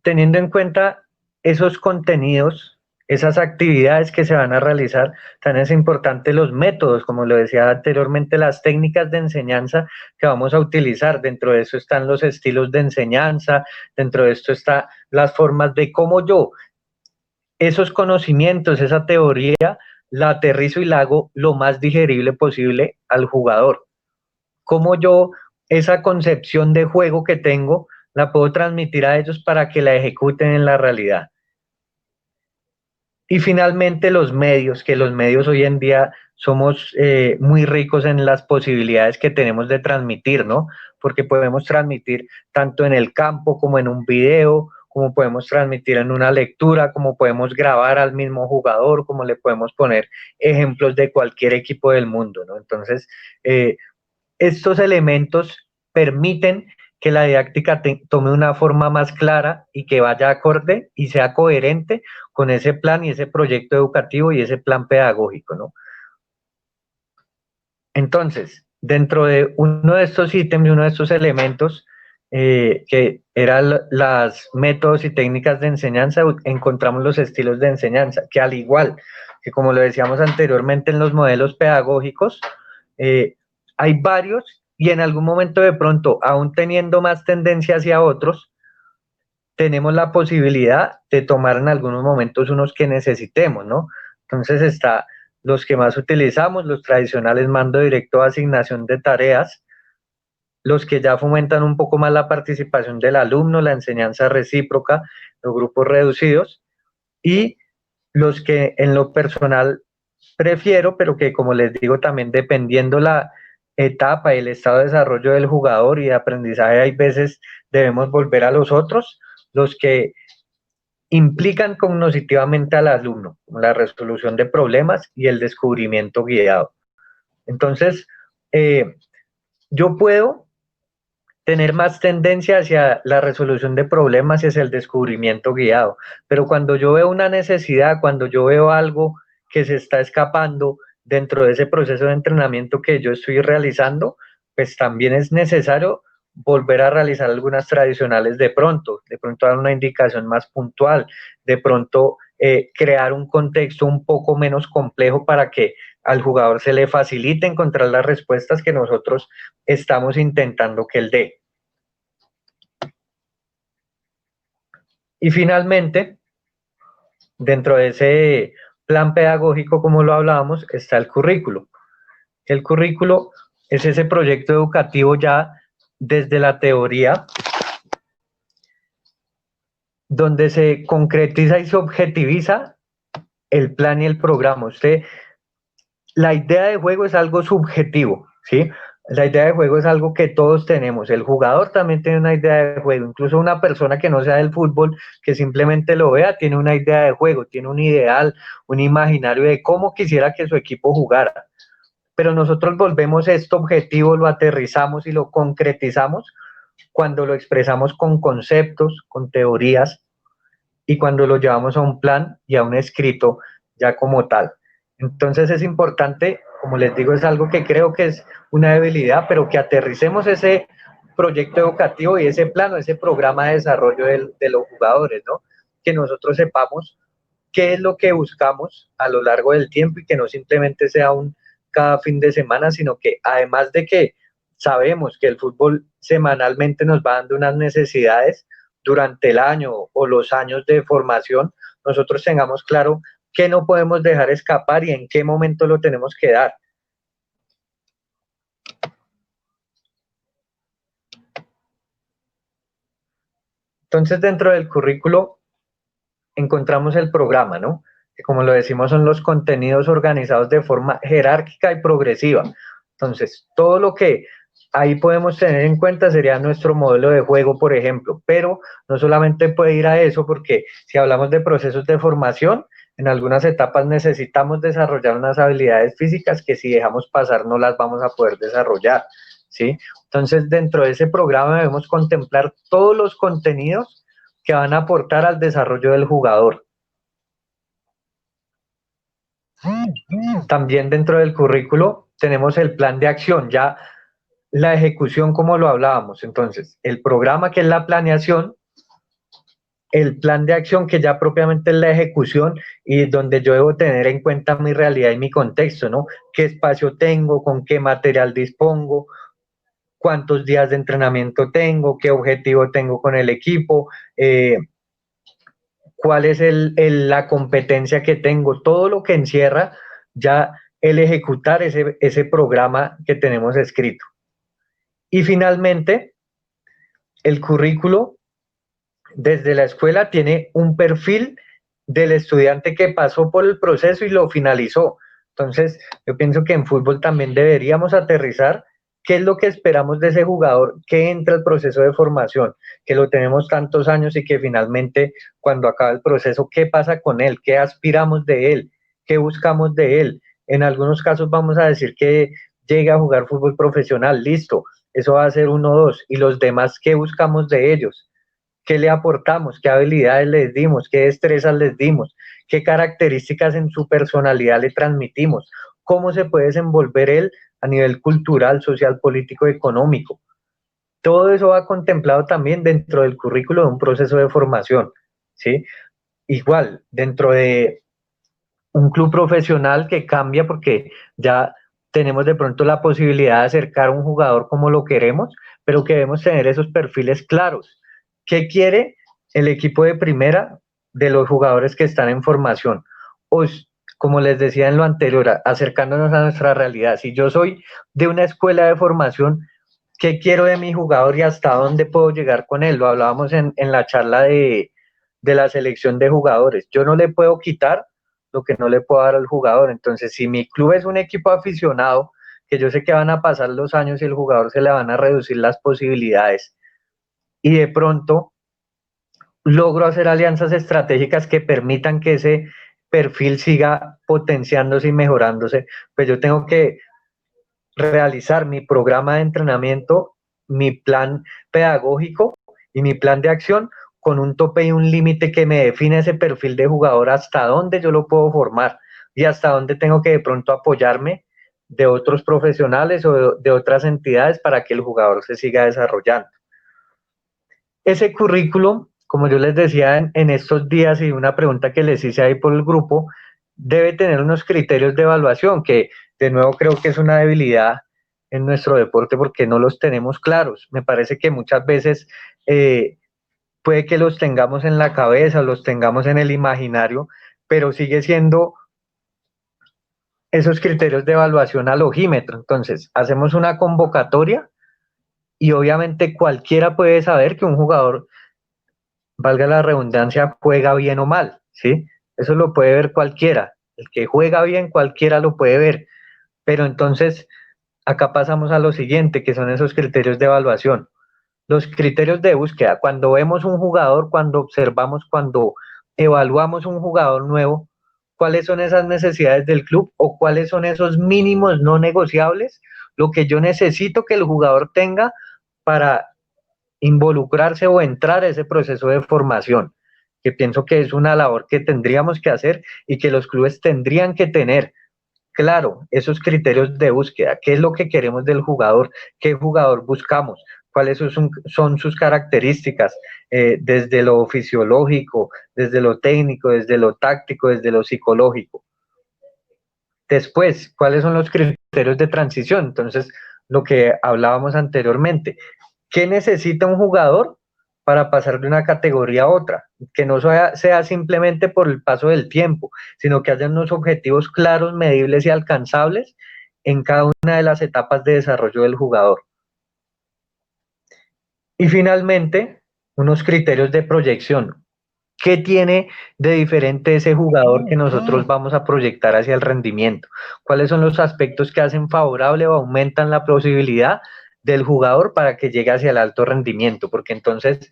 Teniendo en cuenta esos contenidos, esas actividades que se van a realizar, también es importante los métodos, como lo decía anteriormente, las técnicas de enseñanza que vamos a utilizar. Dentro de eso están los estilos de enseñanza, dentro de esto están las formas de cómo yo esos conocimientos, esa teoría, la aterrizo y la hago lo más digerible posible al jugador. Cómo yo esa concepción de juego que tengo la puedo transmitir a ellos para que la ejecuten en la realidad. Y finalmente los medios, que los medios hoy en día somos muy ricos en las posibilidades que tenemos de transmitir, ¿no? Porque podemos transmitir tanto en el campo como en un video, como podemos transmitir en una lectura, como podemos grabar al mismo jugador, como le podemos poner ejemplos de cualquier equipo del mundo, ¿no? Entonces, estos elementos permiten que la didáctica tome una forma más clara y que vaya acorde y sea coherente con ese plan y ese proyecto educativo y ese plan pedagógico, ¿no? Entonces, dentro de uno de estos ítems, uno de estos elementos, que eran las métodos y técnicas de enseñanza, encontramos los estilos de enseñanza, que al igual que como lo decíamos anteriormente en los modelos pedagógicos, hay varios y en algún momento de pronto, aún teniendo más tendencia hacia otros, tenemos la posibilidad de tomar en algunos momentos unos que necesitemos, ¿no? Entonces está los que más utilizamos, los tradicionales mando directo, asignación de tareas, los que ya fomentan un poco más la participación del alumno, la enseñanza recíproca, los grupos reducidos, y los que en lo personal prefiero, pero que como les digo también dependiendo la etapa y el estado de desarrollo del jugador y de aprendizaje, hay veces debemos volver a los otros, los que implican cognitivamente al alumno, como la resolución de problemas y el descubrimiento guiado. Entonces, yo puedo tener más tendencia hacia la resolución de problemas y hacia el descubrimiento guiado, pero cuando yo veo una necesidad, cuando yo veo algo que se está escapando dentro de ese proceso de entrenamiento que yo estoy realizando, pues también es necesario volver a realizar algunas tradicionales de pronto dar una indicación más puntual, de pronto crear un contexto un poco menos complejo para que al jugador se le facilite encontrar las respuestas que nosotros estamos intentando que él dé. Y finalmente, dentro de ese plan pedagógico, como lo hablábamos, está el currículo. El currículo es ese proyecto educativo ya desde la teoría, donde se concretiza y se objetiviza el plan y el programa. La idea de juego es algo subjetivo, ¿sí? La idea de juego es algo que todos tenemos. El jugador también tiene una idea de juego. Incluso una persona que no sea del fútbol, que simplemente lo vea, tiene una idea de juego, tiene un ideal, un imaginario de cómo quisiera que su equipo jugara. pero nosotros volvemos este objetivo, lo aterrizamos y lo concretizamos cuando lo expresamos con conceptos, con teorías, y cuando lo llevamos a un plan y a un escrito ya como tal. Entonces es importante, como les digo, es algo que creo que es una debilidad, pero que aterricemos ese proyecto educativo y ese plano, ese programa de desarrollo de los jugadores, ¿no? Que nosotros sepamos qué es lo que buscamos a lo largo del tiempo y que no simplemente sea un cada fin de semana, sino que además de que sabemos que el fútbol semanalmente nos va dando unas necesidades durante el año o los años de formación, nosotros tengamos claro qué no podemos dejar escapar y en qué momento lo tenemos que dar. Entonces, dentro del currículo encontramos el programa, ¿no? Que como lo decimos son los contenidos organizados de forma jerárquica y progresiva. Entonces, todo lo que ahí podemos tener en cuenta sería nuestro modelo de juego, por ejemplo, pero no solamente puede ir a eso, porque si hablamos de procesos de formación, en algunas etapas necesitamos desarrollar unas habilidades físicas que si dejamos pasar no las vamos a poder desarrollar, ¿sí? Entonces, dentro de ese programa debemos contemplar todos los contenidos que van a aportar al desarrollo del jugador. También dentro del currículo tenemos el plan de acción, ya la ejecución como lo hablábamos. Entonces, el programa que es la planeación, el plan de acción que ya propiamente es la ejecución y donde yo debo tener en cuenta mi realidad y mi contexto, ¿no? ¿Qué espacio tengo? ¿Con qué material dispongo? ¿Cuántos días de entrenamiento tengo? ¿Qué objetivo tengo con el equipo? ¿Cuál es la competencia que tengo? Todo lo que encierra ya el ejecutar ese programa que tenemos escrito. Y finalmente, el currículo desde la escuela tiene un perfil del estudiante que pasó por el proceso y lo finalizó. Entonces, yo pienso que en fútbol también deberíamos aterrizar qué es lo que esperamos de ese jugador que entra al proceso de formación, que lo tenemos tantos años y que finalmente cuando acaba el proceso, ¿qué pasa con él? ¿Qué aspiramos de él? ¿Qué buscamos de él? En algunos casos vamos a decir que llega a jugar fútbol profesional, listo, eso va a ser 1 o 2, y los demás, ¿qué buscamos de ellos? ¿Qué le aportamos? ¿Qué habilidades les dimos? ¿Qué destrezas les dimos? ¿Qué características en su personalidad le transmitimos? ¿Cómo se puede desenvolver él a nivel cultural, social, político, económico? Todo eso va contemplado también dentro del currículo de un proceso de formación, ¿sí? Igual, dentro de un club profesional que cambia porque ya tenemos de pronto la posibilidad de acercar a un jugador como lo queremos, pero que debemos tener esos perfiles claros. ¿Qué quiere el equipo de primera de los jugadores que están en formación? O, como les decía en lo anterior, acercándonos a nuestra realidad. Si yo soy de una escuela de formación, ¿qué quiero de mi jugador y hasta dónde puedo llegar con él? Lo hablábamos en la charla de la selección de jugadores. Yo no le puedo quitar lo que no le puedo dar al jugador. Entonces, si mi club es un equipo aficionado, que yo sé que van a pasar los años y el jugador se le van a reducir las posibilidades, y de pronto logro hacer alianzas estratégicas que permitan que ese perfil siga potenciándose y mejorándose, pues yo tengo que realizar mi programa de entrenamiento, mi plan pedagógico y mi plan de acción con un tope y un límite que me define ese perfil de jugador, hasta dónde yo lo puedo formar y hasta dónde tengo que de pronto apoyarme de otros profesionales o de otras entidades para que el jugador se siga desarrollando. Ese currículum, como yo les decía en estos días y una pregunta que les hice ahí por el grupo, debe tener unos criterios de evaluación que de nuevo creo que es una debilidad en nuestro deporte porque no los tenemos claros. Me parece que muchas veces puede que los tengamos en la cabeza, los tengamos en el imaginario, pero sigue siendo esos criterios de evaluación al ojímetro. Entonces, hacemos una convocatoria y obviamente cualquiera puede saber que un jugador, valga la redundancia, juega bien o mal, ¿sí? Eso lo puede ver cualquiera. El que juega bien, cualquiera lo puede ver. Pero entonces, acá pasamos a lo siguiente, que son esos criterios de evaluación. Los criterios de búsqueda, cuando vemos un jugador, cuando observamos, cuando evaluamos un jugador nuevo, cuáles son esas necesidades del club o cuáles son esos mínimos no negociables, lo que yo necesito que el jugador tenga para involucrarse o entrar a ese proceso de formación, que pienso que es una labor que tendríamos que hacer y que los clubes tendrían que tener. Claro, esos criterios de búsqueda, qué es lo que queremos del jugador, qué jugador buscamos, cuáles son sus características, desde lo fisiológico, desde lo técnico, desde lo táctico, desde lo psicológico. Después, ¿cuáles son los criterios de transición? Entonces, lo que hablábamos anteriormente, ¿qué necesita un jugador para pasar de una categoría a otra? Que no sea simplemente por el paso del tiempo, sino que haya unos objetivos claros, medibles y alcanzables en cada una de las etapas de desarrollo del jugador. Y finalmente, unos criterios de proyección. ¿Qué tiene de diferente ese jugador que nosotros vamos a proyectar hacia el rendimiento? ¿Cuáles son los aspectos que hacen favorable o aumentan la posibilidad del jugador para que llegue hacia el alto rendimiento? Porque entonces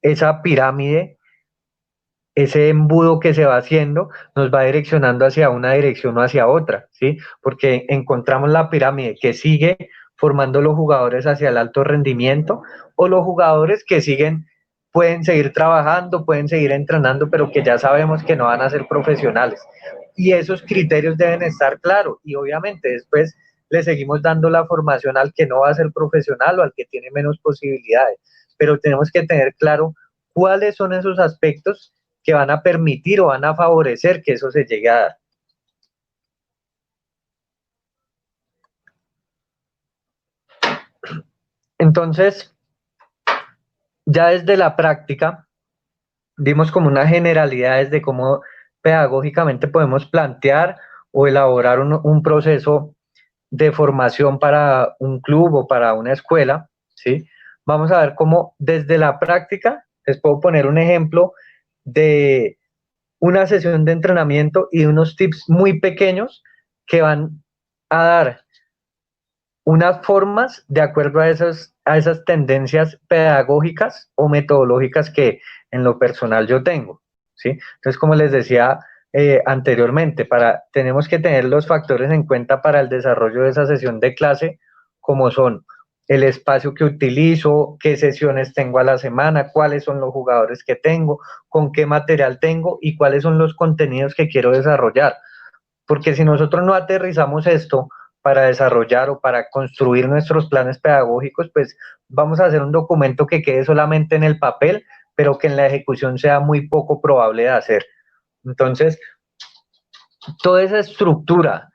esa pirámide, ese embudo que se va haciendo, nos va direccionando hacia una dirección o hacia otra, ¿sí? Porque encontramos la pirámide que sigue formando los jugadores hacia el alto rendimiento o los jugadores que pueden seguir trabajando, pueden seguir entrenando, pero que ya sabemos que no van a ser profesionales. Y esos criterios deben estar claros y obviamente después le seguimos dando la formación al que no va a ser profesional o al que tiene menos posibilidades, pero tenemos que tener claro cuáles son esos aspectos que van a permitir o van a favorecer que eso se llegue a dar. Entonces, ya desde la práctica, dimos como unas generalidades de cómo pedagógicamente podemos plantear o elaborar un proceso de formación para un club o para una escuela, ¿sí? Vamos a ver cómo desde la práctica, les puedo poner un ejemplo de una sesión de entrenamiento y unos tips muy pequeños que van a dar unas formas de acuerdo a esas tendencias pedagógicas o metodológicas que en lo personal yo tengo, ¿sí? Entonces, como les decía anteriormente, tenemos que tener los factores en cuenta para el desarrollo de esa sesión de clase, como son el espacio que utilizo, qué sesiones tengo a la semana, cuáles son los jugadores que tengo, con qué material tengo y cuáles son los contenidos que quiero desarrollar. Porque si nosotros no aterrizamos esto para desarrollar o para construir nuestros planes pedagógicos, pues vamos a hacer un documento que quede solamente en el papel, pero que en la ejecución sea muy poco probable de hacer. Entonces, toda esa estructura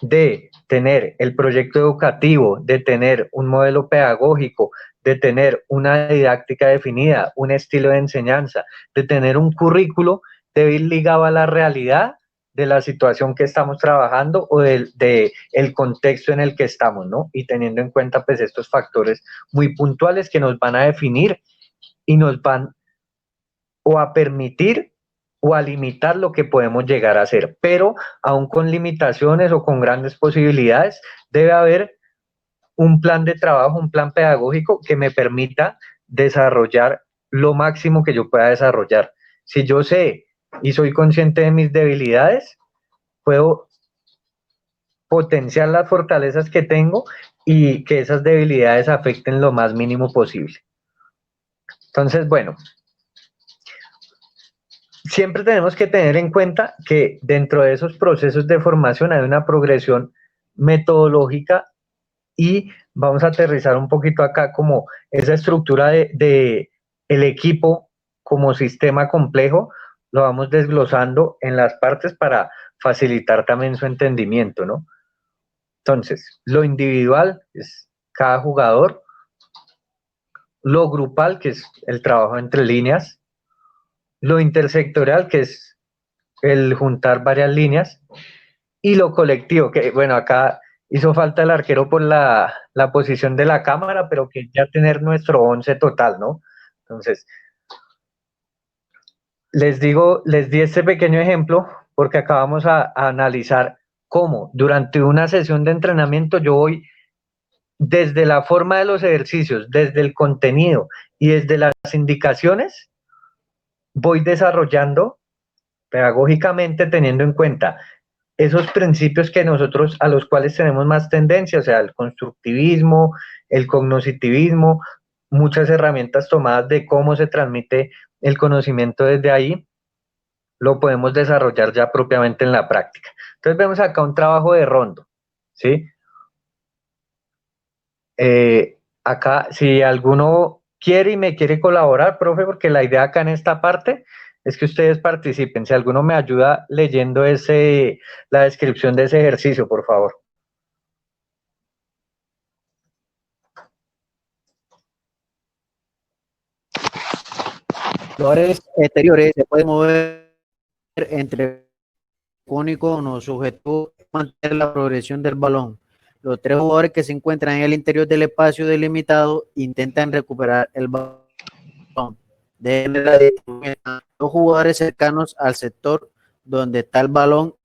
de tener el proyecto educativo, de tener un modelo pedagógico, de tener una didáctica definida, un estilo de enseñanza, de tener un currículo, debe ir ligado a la realidad de la situación que estamos trabajando o del el contexto en el que estamos, ¿no? Y teniendo en cuenta pues estos factores muy puntuales que nos van a definir y nos van o a permitir o a limitar lo que podemos llegar a hacer, pero aún con limitaciones o con grandes posibilidades, debe haber un plan de trabajo, un plan pedagógico que me permita desarrollar lo máximo que yo pueda desarrollar. Si yo sé y soy consciente de mis debilidades, puedo potenciar las fortalezas que tengo y que esas debilidades afecten lo más mínimo posible. Entonces, bueno, siempre tenemos que tener en cuenta que dentro de esos procesos de formación hay una progresión metodológica y vamos a aterrizar un poquito acá como esa estructura de el equipo como sistema complejo, lo vamos desglosando en las partes para facilitar también su entendimiento, ¿no? Entonces, lo individual es cada jugador, lo grupal, que es el trabajo entre líneas, lo intersectorial, que es el juntar varias líneas, y lo colectivo, que bueno, acá hizo falta el arquero por la posición de la cámara, pero que ya tener nuestro 11 total, ¿no? Entonces, les di este pequeño ejemplo porque acabamos a analizar cómo durante una sesión de entrenamiento yo voy desde la forma de los ejercicios, desde el contenido y desde las indicaciones, voy desarrollando pedagógicamente teniendo en cuenta esos principios que nosotros, a los cuales tenemos más tendencia, o sea, el constructivismo, el cognoscitivismo, muchas herramientas tomadas de cómo se transmite el conocimiento desde ahí, lo podemos desarrollar ya propiamente en la práctica. Entonces vemos acá un trabajo de Rondo, ¿sí? Acá, si alguno quiere y me quiere colaborar, profe, porque la idea acá en esta parte es que ustedes participen. Si alguno me ayuda leyendo la descripción de ese ejercicio, por favor. Jugadores exteriores se pueden mover entre único no sujeto mantener la progresión del balón. Los tres jugadores que se encuentran en el interior del espacio delimitado intentan recuperar el balón. Dos jugadores cercanos al sector donde está el balón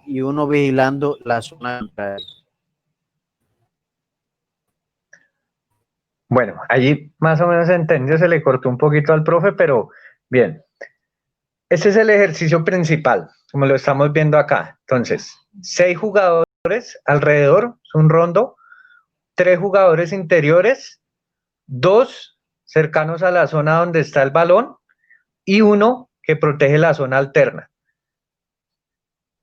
y uno vigilando la zona contraria. Bueno, allí más o menos entendió, se le cortó un poquito al profe, pero bien. Este es el ejercicio principal, como lo estamos viendo acá. Entonces, 6 jugadores alrededor, es un rondo, 3 jugadores interiores, 2 cercanos a la zona donde está el balón y 1 que protege la zona alterna.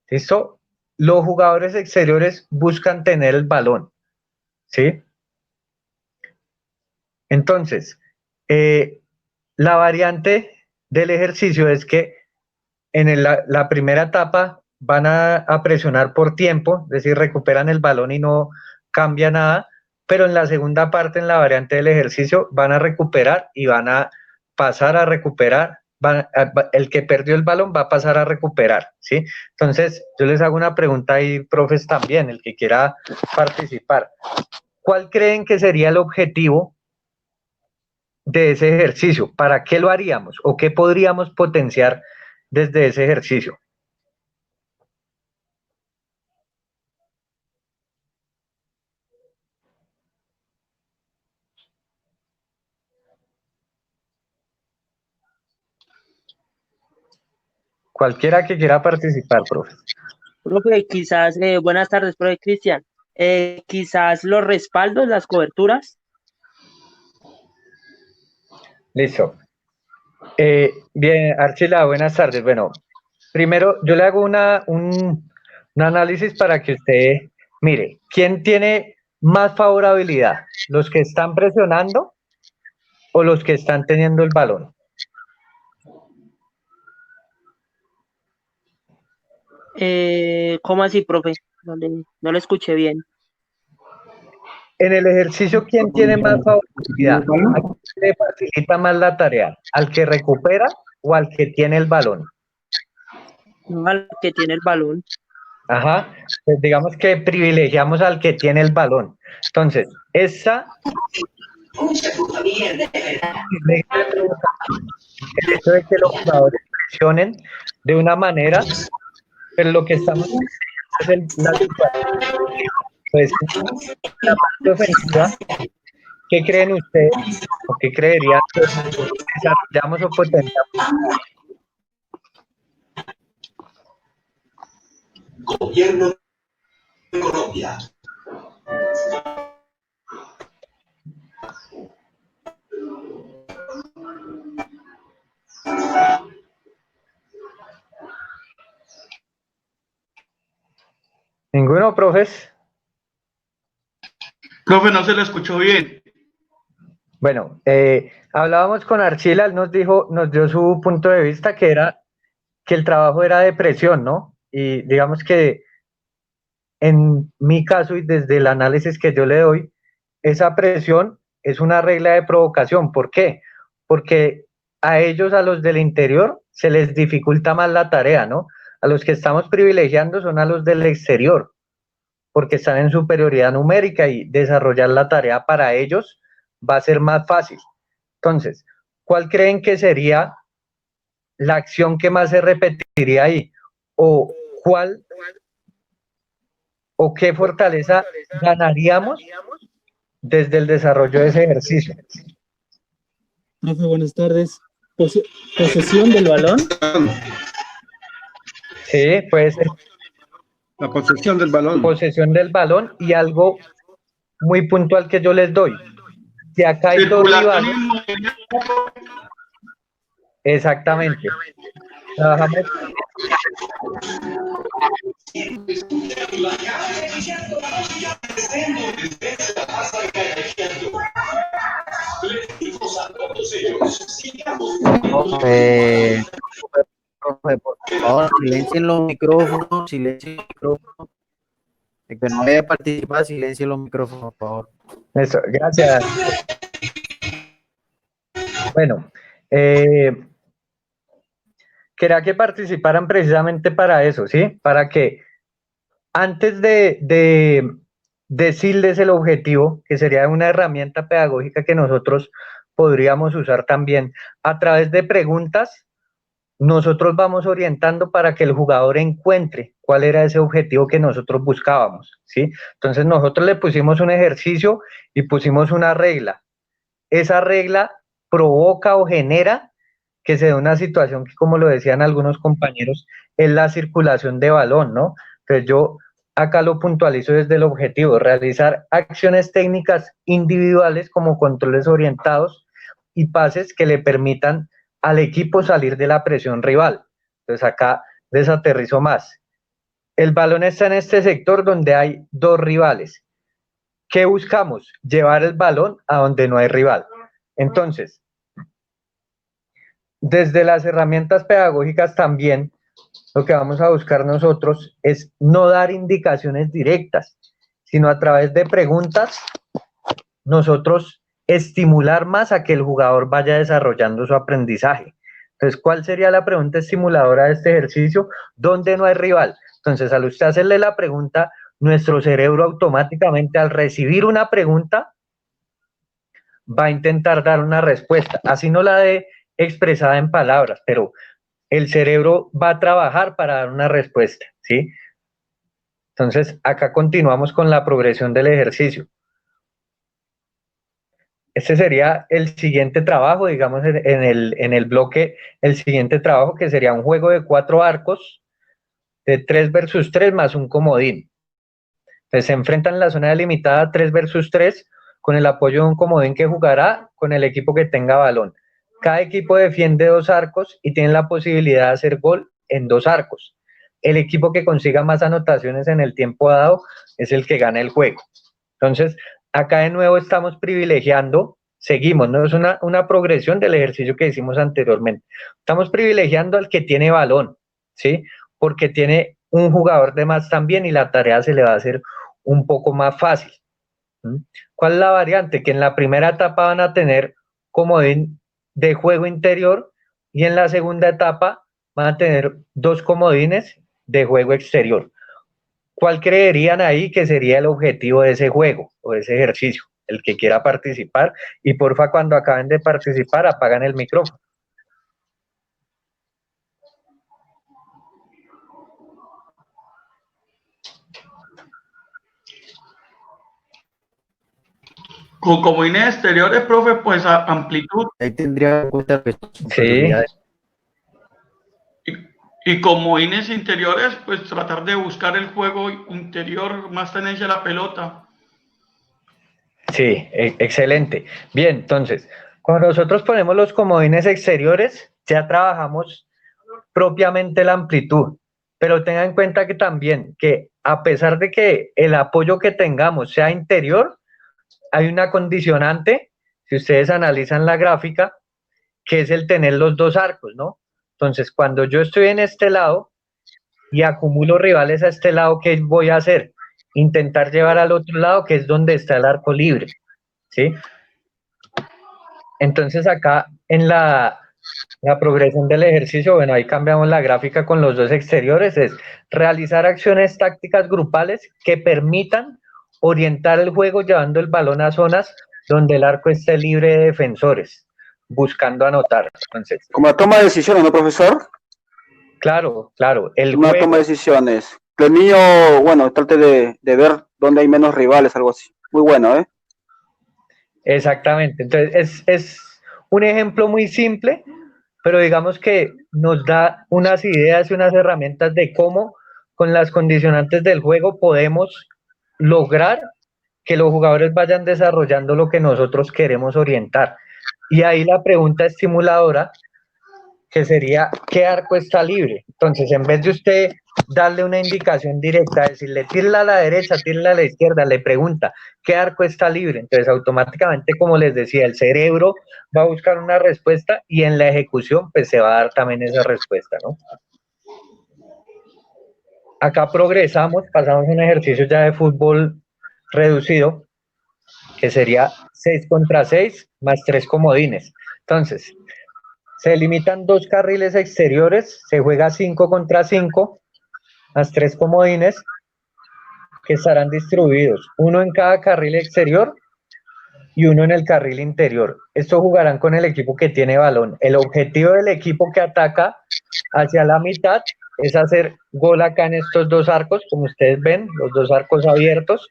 ¿Listo? Los jugadores exteriores buscan tener el balón, ¿sí? Entonces, la variante del ejercicio es que en la primera etapa van a presionar por tiempo, es decir, recuperan el balón y no cambia nada, pero en la segunda parte, en la variante del ejercicio, van a recuperar y van a pasar a recuperar, el que perdió el balón va a pasar a recuperar, ¿sí? Entonces, yo les hago una pregunta ahí, profes, también, el que quiera participar. ¿Cuál creen que sería el objetivo de ese ejercicio? ¿Para qué lo haríamos? ¿O qué podríamos potenciar desde ese ejercicio? Cualquiera que quiera participar, profe. Profe, quizás, buenas tardes, profe Cristian. Quizás los respaldos, las coberturas. Listo. Bien, Archila, buenas tardes. Bueno, primero yo le hago un análisis para que usted mire, ¿quién tiene más favorabilidad? ¿Los que están presionando o los que están teniendo el balón? ¿Cómo así, profe? No le escuché bien. En el ejercicio, ¿quién tiene más favorabilidad? ¿A quién le facilita más la tarea? ¿Al que recupera o al que tiene el balón? No, al que tiene el balón. Ajá, pues digamos que privilegiamos al que tiene el balón. Entonces, esa el hecho de que los jugadores presionen de una manera, pero lo que estamos es la situación. Pues, la parte ofensiva, ¿qué creen ustedes o qué creerían que desarrollamos o potenciamos? Gobierno de Colombia. ¿Ninguno, profes? Profe, no se lo escuchó bien. Bueno, hablábamos con Archila, él nos dio su punto de vista que era que el trabajo era de presión, ¿no? Y digamos que en mi caso y desde el análisis que yo le doy, esa presión es una regla de provocación. ¿Por qué? Porque a ellos, a los del interior, se les dificulta más la tarea, ¿no? A los que estamos privilegiando son a los del exterior, porque están en superioridad numérica y desarrollar la tarea para ellos va a ser más fácil. Entonces, ¿cuál creen que sería la acción que más se repetiría ahí? ¿O cuál o qué fortaleza ganaríamos desde el desarrollo de ese ejercicio? Profe, buenas tardes. Posesión del balón. Sí, puede ser La posesión del balón. posesión del balón y algo muy puntual que yo les doy. Si acá hay dos Circulación rivales, y movimiento. exactamente. Trabajamos, Profe, profe, por favor, silencien los micrófonos, silencien los micrófonos. El que no vaya a participar, silencien los micrófonos, por favor. eso, gracias. Bueno, quería que participaran precisamente para eso, ¿sí? Para que antes de decirles el objetivo, que sería una herramienta pedagógica que nosotros podríamos usar también a través de preguntas, nosotros vamos orientando para que el jugador encuentre cuál era ese objetivo que nosotros buscábamos, ¿sí? Entonces nosotros le pusimos un ejercicio y pusimos una regla. Esa regla provoca o genera que se dé una situación que, como lo decían algunos compañeros, es la circulación de balón, ¿no? Entonces yo acá lo puntualizo desde el objetivo, realizar acciones técnicas individuales como controles orientados y pases que le permitan al equipo salir de la presión rival. Entonces acá desaterrizo más. El balón está en este sector donde hay dos rivales. ¿Qué buscamos? Llevar el balón a donde no hay rival. Entonces, desde las herramientas pedagógicas también, lo que vamos a buscar nosotros es no dar indicaciones directas, sino a través de preguntas, nosotros estimular más a que el jugador vaya desarrollando su aprendizaje. Entonces, ¿cuál sería la pregunta estimuladora de este ejercicio? ¿Dónde no hay rival? Entonces, al usted hacerle la pregunta, nuestro cerebro automáticamente al recibir una pregunta va a intentar dar una respuesta, así no la dé expresada en palabras, pero el cerebro va a trabajar para dar una respuesta, ¿sí? Entonces, acá continuamos con la progresión del ejercicio. Este sería el siguiente trabajo, digamos, en el bloque, el siguiente trabajo que sería un juego de 4 arcos, de 3 versus 3 más un comodín. Entonces se enfrentan en la zona delimitada 3 versus 3 con el apoyo de un comodín que jugará con el equipo que tenga balón. Cada equipo defiende 2 arcos y tiene la posibilidad de hacer gol en 2 arcos. El equipo que consiga más anotaciones en el tiempo dado es el que gana el juego. Entonces, acá de nuevo estamos privilegiando, seguimos, no es una progresión del ejercicio que hicimos anteriormente. Estamos privilegiando al que tiene balón, ¿sí? Porque tiene un jugador de más también y la tarea se le va a hacer un poco más fácil. ¿Cuál es la variante? Que en la primera etapa van a tener comodín de juego interior y en la segunda etapa van a tener 2 comodines de juego exterior. ¿Cuál creerían ahí que sería el objetivo de ese juego o de ese ejercicio? El que quiera participar y porfa cuando acaben de participar apagan el micrófono. Con comodines exteriores, profe, pues a amplitud. Ahí tendría en cuenta que Sí. Y comodines interiores, pues tratar de buscar el juego interior, más tenencia a la pelota. Sí, excelente. Bien, entonces, cuando nosotros ponemos los comodines exteriores, ya trabajamos propiamente la amplitud, pero tengan en cuenta que también, que a pesar de que el apoyo que tengamos sea interior, hay una condicionante, si ustedes analizan la gráfica, que es el tener los 2 arcos, ¿no? Entonces, cuando yo estoy en este lado y acumulo rivales a este lado, ¿qué voy a hacer? Intentar llevar al otro lado, que es donde está el arco libre, ¿sí? Entonces acá en la progresión del ejercicio, bueno, ahí cambiamos la gráfica con los 2 exteriores, es realizar acciones tácticas grupales que permitan orientar el juego llevando el balón a zonas donde el arco esté libre de defensores, buscando anotar. Entonces, Como la toma de decisiones, ¿no, profesor? claro, Una toma de decisiones. El niño, bueno, trate de ver dónde hay menos rivales, algo así. Muy bueno, ¿eh? Exactamente. Entonces, es un ejemplo muy simple, pero digamos que nos da unas ideas y unas herramientas de cómo con las condicionantes del juego podemos lograr que los jugadores vayan desarrollando lo que nosotros queremos orientar. Y ahí la pregunta estimuladora, que sería, ¿qué arco está libre? Entonces, en vez de usted darle una indicación directa, decirle, tírala a la derecha, tírala a la izquierda, le pregunta, ¿qué arco está libre? Entonces, automáticamente, como les decía, el cerebro va a buscar una respuesta y en la ejecución, pues se va a dar también esa respuesta, ¿no? Acá progresamos, pasamos a un ejercicio ya de fútbol reducido, que sería 6 contra 6 más 3 comodines. Entonces, se delimitan 2 carriles exteriores, se juega 5 contra 5, más 3 comodines, que estarán distribuidos, uno en cada carril exterior y uno en el carril interior. Estos jugarán con el equipo que tiene balón. El objetivo del equipo que ataca hacia la mitad es hacer gol acá en estos 2 arcos, como ustedes ven, los 2 arcos abiertos.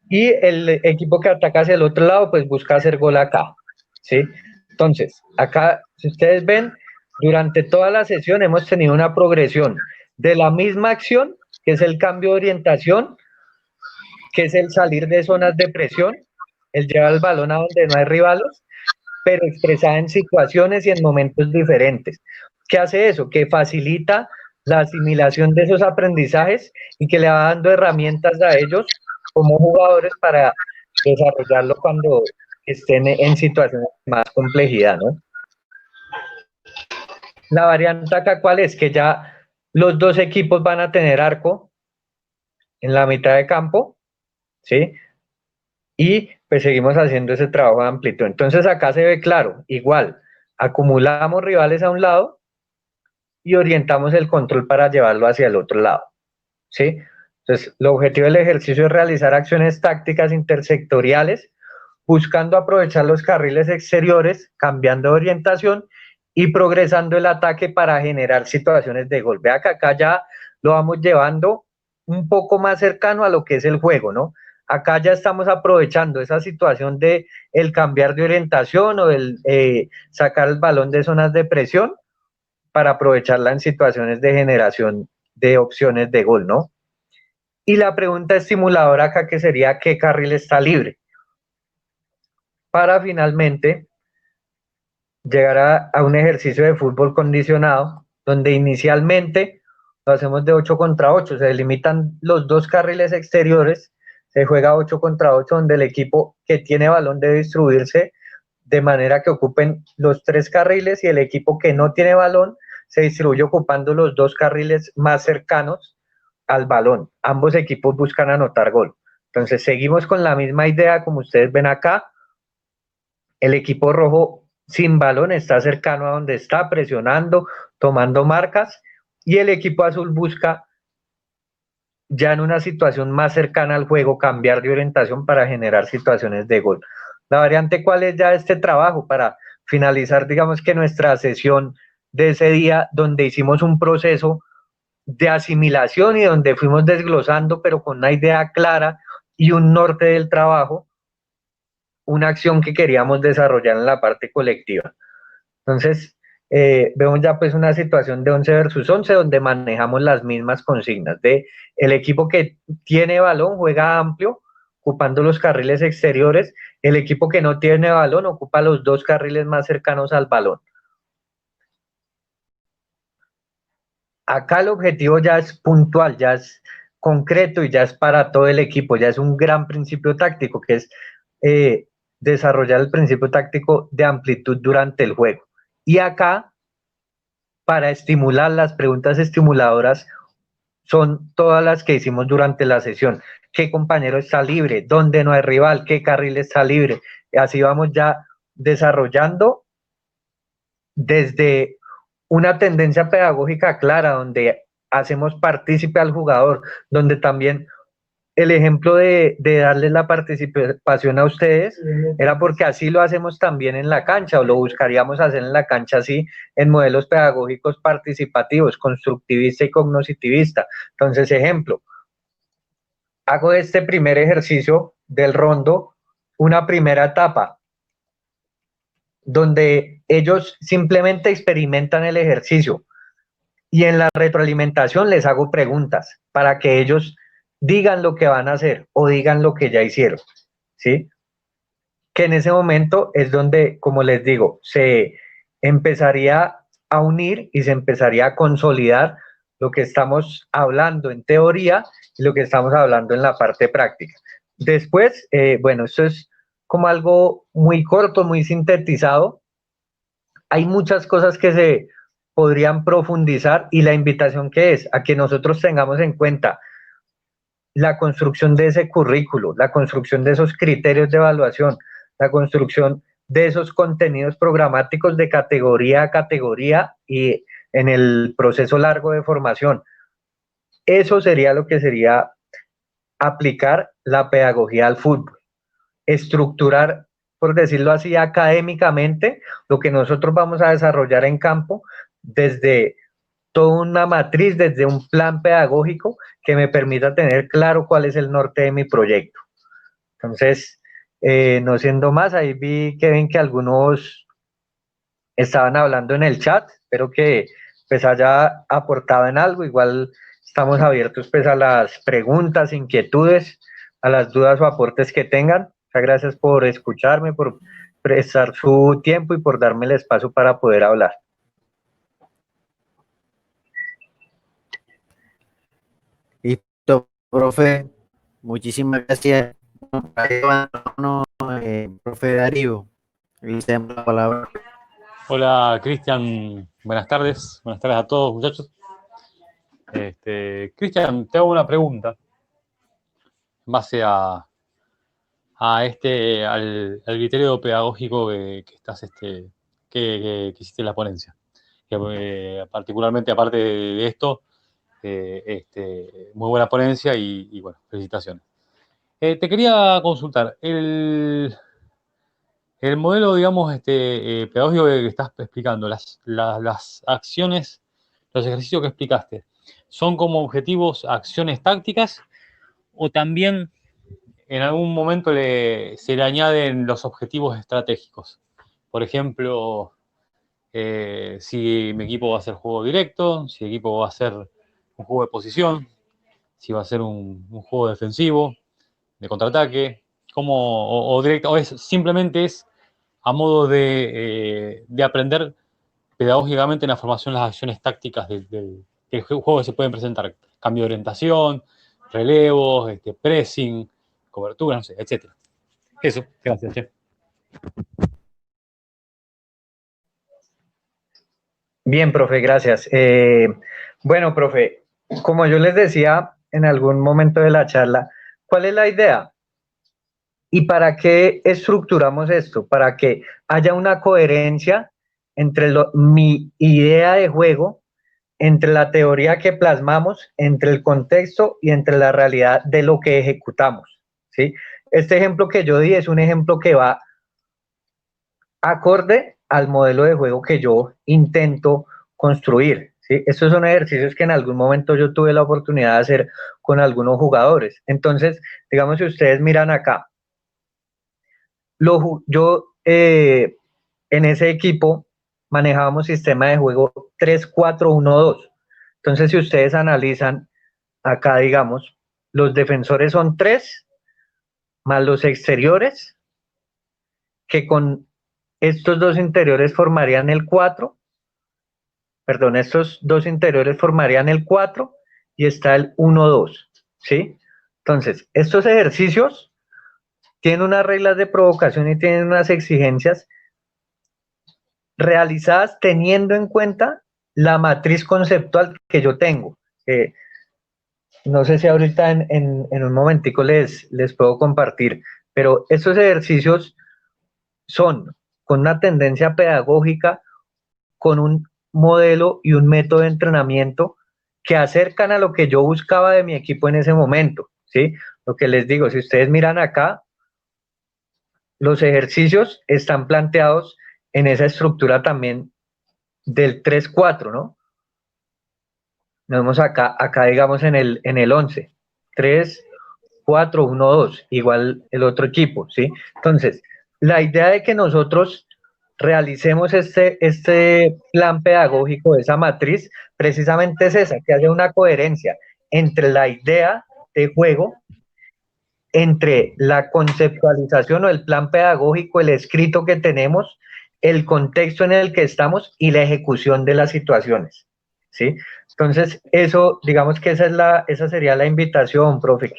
Y el equipo que ataca hacia el otro lado, pues busca hacer gol acá, ¿sí? Entonces, acá, si ustedes ven, durante toda la sesión hemos tenido una progresión de la misma acción, que es el cambio de orientación, que es el salir de zonas de presión, el llevar el balón a donde no hay rivales, pero expresada en situaciones y en momentos diferentes. ¿Qué hace eso? Que facilita la asimilación de esos aprendizajes y que le va dando herramientas a ellos como jugadores para desarrollarlo cuando estén en situaciones de más complejidad, ¿no? La variante acá, ¿cuál es? Que ya los 2 equipos van a tener arco en la mitad de campo, ¿sí? Y pues seguimos haciendo ese trabajo de amplitud. Entonces acá se ve claro, igual, acumulamos rivales a un lado y orientamos el control para llevarlo hacia el otro lado, ¿sí? Entonces, el objetivo del ejercicio es realizar acciones tácticas intersectoriales, buscando aprovechar los carriles exteriores, cambiando de orientación y progresando el ataque para generar situaciones de gol. Vea que acá ya lo vamos llevando un poco más cercano a lo que es el juego, ¿no? Acá ya estamos aprovechando esa situación de el cambiar de orientación o el sacar el balón de zonas de presión para aprovecharla en situaciones de generación de opciones de gol, ¿no? Y la pregunta estimuladora acá que sería, ¿qué carril está libre? Para finalmente llegar a un ejercicio de fútbol condicionado, donde inicialmente lo hacemos de 8 contra 8, se delimitan los 2 carriles exteriores, se juega 8 contra 8, donde el equipo que tiene balón debe distribuirse de manera que ocupen los 3 carriles y el equipo que no tiene balón se distribuye ocupando los 2 carriles más cercanos al balón. Ambos equipos buscan anotar gol. Entonces seguimos con la misma idea como ustedes ven acá. El equipo rojo sin balón está cercano a donde está, presionando, tomando marcas, y el equipo azul busca ya en una situación más cercana al juego cambiar de orientación para generar situaciones de gol. La variante, ¿cuál es ya este trabajo? Para finalizar, digamos que nuestra sesión de ese día, donde hicimos un proceso de asimilación y donde fuimos desglosando, pero con una idea clara y un norte del trabajo, una acción que queríamos desarrollar en la parte colectiva. Entonces, vemos ya pues una situación de 11 versus 11 donde manejamos las mismas consignas de el equipo que tiene balón juega amplio, ocupando los carriles exteriores, el equipo que no tiene balón ocupa los 2 carriles más cercanos al balón. Acá el objetivo ya es puntual, ya es concreto y ya es para todo el equipo, ya es un gran principio táctico que es desarrollar el principio táctico de amplitud durante el juego. Y acá, para estimular, las preguntas estimuladoras son todas las que hicimos durante la sesión. ¿Qué compañero está libre? ¿Dónde no hay rival? ¿Qué carril está libre? Así vamos ya desarrollando desde una tendencia pedagógica clara, donde hacemos partícipe al jugador, donde también el ejemplo de darles la participación a ustedes era porque así lo hacemos también en la cancha, o lo buscaríamos hacer en la cancha así, en modelos pedagógicos participativos, constructivista y cognitivista. Entonces, ejemplo, hago este primer ejercicio del rondo, una primera etapa. donde ellos simplemente experimentan el ejercicio y en la retroalimentación les hago preguntas para que ellos digan lo que van a hacer o digan lo que ya hicieron, ¿sí? Que en ese momento es donde, como les digo, se empezaría a unir y se empezaría a consolidar lo que estamos hablando en teoría y lo que estamos hablando en la parte práctica. Después, bueno, esto es como algo muy corto, muy sintetizado. Hay muchas cosas que se podrían profundizar y la invitación que es a que nosotros tengamos en cuenta la construcción de ese currículo, la construcción de esos criterios de evaluación, la construcción de esos contenidos programáticos de categoría a categoría y en el proceso largo de formación. Eso sería lo que sería aplicar la pedagogía al fútbol, estructurar, por decirlo así, académicamente lo que nosotros vamos a desarrollar en campo desde toda una matriz, desde un plan pedagógico que me permita tener claro cuál es el norte de mi proyecto. Entonces, no siendo más, ahí vi, Kevin, que algunos estaban hablando en el chat, espero que pues haya aportado en algo, igual estamos abiertos pues a las preguntas, inquietudes, a las dudas o aportes que tengan. Muchas gracias por escucharme, por prestar su tiempo y por darme el espacio para poder hablar. Listo, profe. Muchísimas gracias. Profe Darío, le damos la palabra. Hola, Cristian. Buenas tardes a todos, muchachos. Cristian, te hago una pregunta en base al criterio pedagógico que hiciste en la ponencia. Particularmente, aparte de esto, muy buena ponencia y bueno, felicitaciones. Te quería consultar, el modelo, digamos, pedagógico que estás explicando, las acciones, los ejercicios que explicaste, ¿son como objetivos acciones tácticas o también en algún momento se le añaden los objetivos estratégicos? Por ejemplo, si mi equipo va a hacer juego directo, si el equipo va a hacer un juego de posición, si va a ser un juego defensivo, de contraataque, o directo, o simplemente es a modo de aprender pedagógicamente en la formación las acciones tácticas del juego que se pueden presentar. Cambio de orientación, relevos, pressing, cobertura, no sé, etc. Eso, gracias, Chef. Bien, profe, gracias. Bueno, profe, como yo les decía en algún momento de la charla, ¿cuál es la idea? ¿Y para qué estructuramos esto? Para que haya una coherencia entre mi idea de juego, entre la teoría que plasmamos, entre el contexto y entre la realidad de lo que ejecutamos, ¿sí? Este ejemplo que yo di es un ejemplo que va acorde al modelo de juego que yo intento construir, ¿sí? Estos son ejercicios que en algún momento yo tuve la oportunidad de hacer con algunos jugadores. Entonces, digamos, si ustedes miran acá, en ese equipo manejábamos sistema de juego 3-4-1-2. Entonces, si ustedes analizan acá, digamos, los defensores son 3, más los exteriores, que con estos dos interiores formarían el 4, perdón, estos dos interiores formarían el 4 y está el 1-2, ¿sí? Entonces, estos ejercicios tienen unas reglas de provocación y tienen unas exigencias realizadas teniendo en cuenta la matriz conceptual que yo tengo. No sé si ahorita en un momentico les puedo compartir, pero estos ejercicios son con una tendencia pedagógica, con un modelo y un método de entrenamiento que acercan a lo que yo buscaba de mi equipo en ese momento, ¿sí? Lo que les digo, si ustedes miran acá, los ejercicios están planteados en esa estructura también del 3-4, ¿no? Nos vemos acá digamos en el 11, 3, 4, 1, 2, igual el otro equipo, ¿sí? Entonces, la idea de que nosotros realicemos este plan pedagógico, esa matriz, precisamente es esa, que haya una coherencia entre la idea de juego, entre la conceptualización o el plan pedagógico, el escrito que tenemos, el contexto en el que estamos y la ejecución de las situaciones, ¿sí? Entonces, eso, digamos que esa sería la invitación, profe,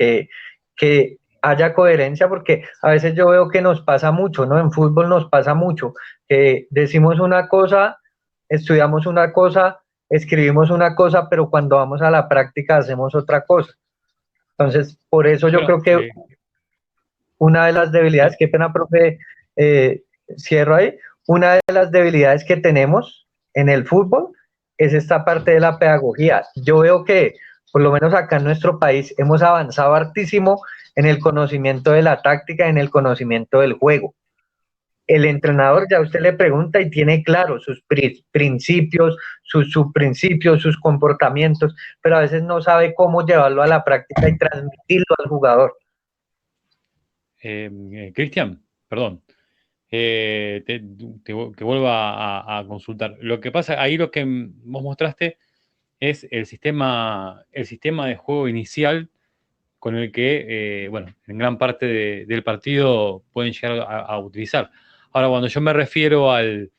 que haya coherencia, porque a veces yo veo que nos pasa mucho, ¿no? En fútbol nos pasa mucho, que decimos una cosa, estudiamos una cosa, escribimos una cosa, pero cuando vamos a la práctica hacemos otra cosa. Entonces, por eso yo creo que una de las debilidades, qué pena, profe, cierro ahí, una de las debilidades que tenemos en el fútbol es esta parte de la pedagogía. Yo veo que, por lo menos acá en nuestro país, hemos avanzado hartísimo en el conocimiento de la táctica, en el conocimiento del juego. El entrenador ya usted le pregunta y tiene claro sus principios, sus subprincipios, sus comportamientos, pero a veces no sabe cómo llevarlo a la práctica y transmitirlo al jugador. Cristian, perdón, que vuelvo a consultar. Lo que pasa, ahí lo que vos mostraste es el sistema de juego inicial con el que, bueno, en gran parte del partido pueden llegar a utilizar. Ahora, cuando yo me refiero al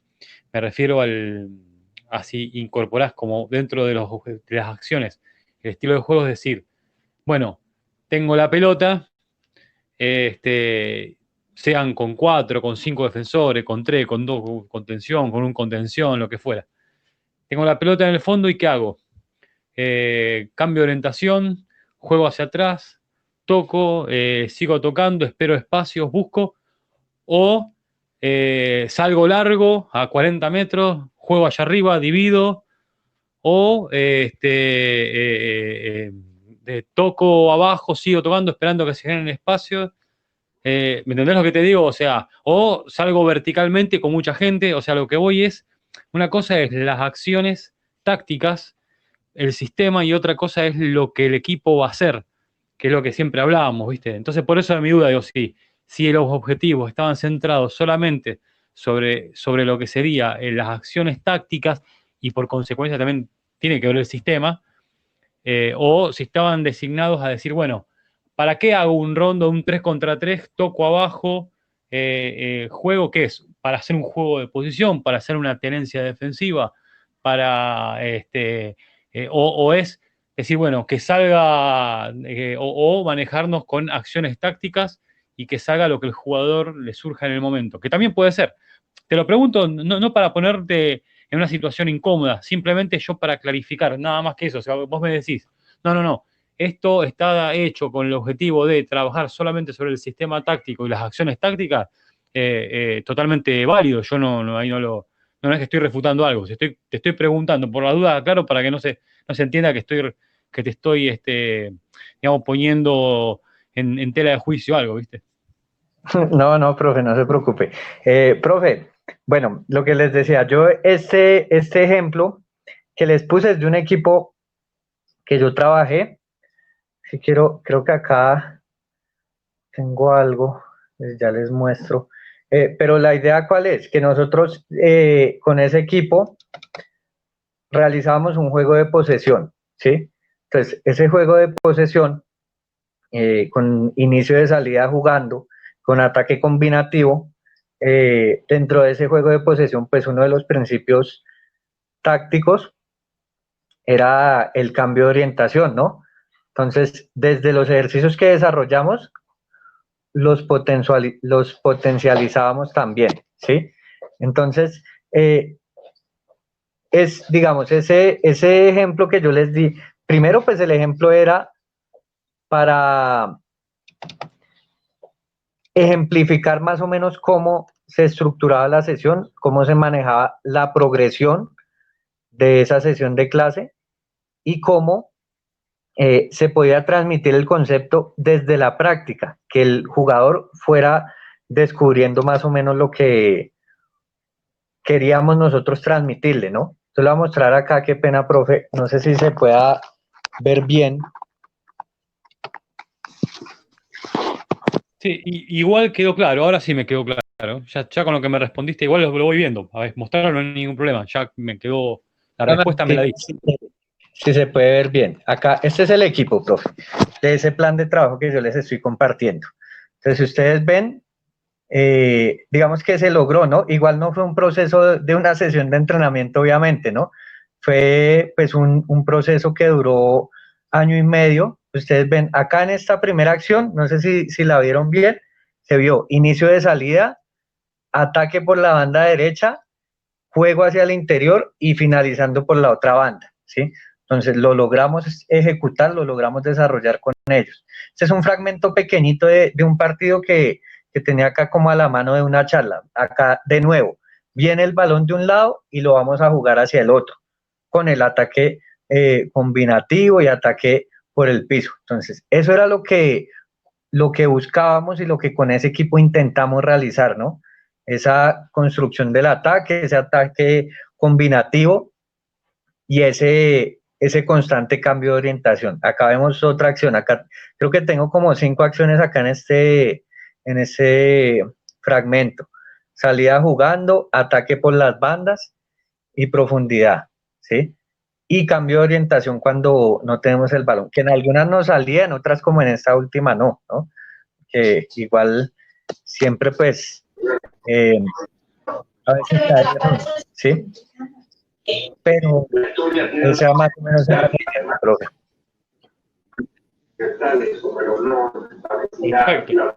así incorporás como dentro de las acciones el estilo de juego, es decir, bueno, tengo la pelota, sean con 4, con 5 defensores, con 3, con 2 contención, con un contención, lo que fuera. Tengo la pelota en el fondo y ¿qué hago? Cambio de orientación, juego hacia atrás, toco, sigo tocando, espero espacios, busco, o salgo largo a 40 metros, juego allá arriba, divido, o toco abajo, sigo tocando, esperando que se generen espacios. ¿Me entendés lo que te digo? O sea, o salgo verticalmente con mucha gente, o sea, lo que voy es, una cosa es las acciones tácticas, el sistema, y otra cosa es lo que el equipo va a hacer, que es lo que siempre hablábamos, ¿viste? Entonces, por eso mi duda, digo, si los objetivos estaban centrados solamente sobre lo que sería las acciones tácticas, y por consecuencia también tiene que ver el sistema, o si estaban designados a decir, bueno, ¿para qué hago un rondo, un 3 contra 3, toco abajo, juego? ¿Qué es? ¿Para hacer un juego de posición? ¿Para hacer una tenencia defensiva? ¿Para o es decir, bueno, que salga o manejarnos con acciones tácticas y que salga lo que el jugador le surja en el momento? Que también puede ser. Te lo pregunto no para ponerte en una situación incómoda, simplemente yo para clarificar, nada más que eso. O sea, vos me decís, no, esto está hecho con el objetivo de trabajar solamente sobre el sistema táctico y las acciones tácticas, totalmente válido. Yo ahí no es que estoy refutando algo, te estoy preguntando por la duda, claro, para que no se entienda que te estoy digamos, poniendo en tela de juicio algo, ¿viste? No, profe, no se preocupe. Profe, bueno, lo que les decía, yo este ejemplo que les puse es de un equipo que yo trabajé. Si creo que acá tengo algo, ya les muestro. Pero la idea, ¿cuál es? Que nosotros con ese equipo realizábamos un juego de posesión, ¿sí? Entonces, ese juego de posesión, con inicio de salida jugando, con ataque combinativo, dentro de ese juego de posesión, pues uno de los principios tácticos era el cambio de orientación, ¿no? Entonces, desde los ejercicios que desarrollamos, los potencializábamos también, ¿sí? Entonces, digamos, ese ejemplo que yo les di, primero, pues el ejemplo era para ejemplificar más o menos cómo se estructuraba la sesión, cómo se manejaba la progresión de esa sesión de clase y cómo se podía transmitir el concepto desde la práctica, que el jugador fuera descubriendo más o menos lo que queríamos nosotros transmitirle, ¿no? Entonces le voy a mostrar acá, qué pena, profe, no sé si se pueda ver bien. Sí, igual quedó claro, ahora sí me quedó claro. Claro, ya con lo que me respondiste, igual lo voy viendo. A ver, mostrarlo no hay ningún problema. Ya me quedó, la respuesta me la di. Si se puede ver bien. Acá, este es el equipo, profe, de ese plan de trabajo que yo les estoy compartiendo. Entonces, si ustedes ven, digamos que se logró, ¿no? Igual no fue un proceso de una sesión de entrenamiento, obviamente, ¿no? Fue pues un proceso que duró año y medio. Ustedes ven acá en esta primera acción, no sé si la vieron bien, se vio inicio de salida, ataque por la banda derecha, juego hacia el interior y finalizando por la otra banda, ¿sí? Entonces lo logramos ejecutar, lo logramos desarrollar con ellos. Este es un fragmento pequeñito de un partido que tenía acá como a la mano de una charla. Acá de nuevo, viene el balón de un lado y lo vamos a jugar hacia el otro, con el ataque combinativo y ataque por el piso. Entonces, eso era lo que buscábamos y lo que con ese equipo intentamos realizar, ¿no? Esa construcción del ataque, ese ataque combinativo y ese constante cambio de orientación. Acá vemos otra acción, acá creo que tengo como 5 acciones acá en este fragmento. Salida jugando, ataque por las bandas y profundidad, ¿sí? Y cambio de orientación cuando no tenemos el balón, que en algunas nos salía, en otras como en esta última no, ¿no? Que igual siempre pues a veces cae error, ¿sí? Pero esa más o menos era el profe. Perfecto.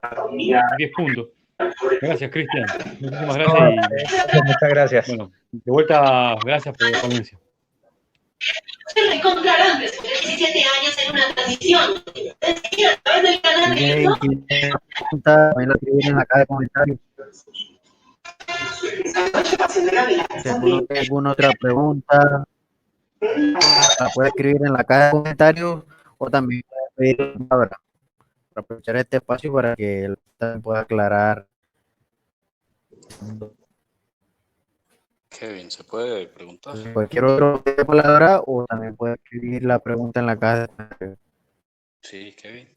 10 puntos. Gracias, Cristian. Muchísimas gracias. Muchas gracias. Bueno, de vuelta, gracias por la ponencia. Se reencontrarán después de 17 años en una transición. Seguir a través del canal de YouTube. También lo escribir en la caja de comentarios. Si alguna otra pregunta, la puede escribir en la caja de comentarios o también puede pedir la palabra para aprovechar este espacio para que él también pueda aclarar. Kevin, ¿se puede preguntar? Cualquier otro palabra o también puede escribir la pregunta en la caja de comentarios. Sí, Kevin.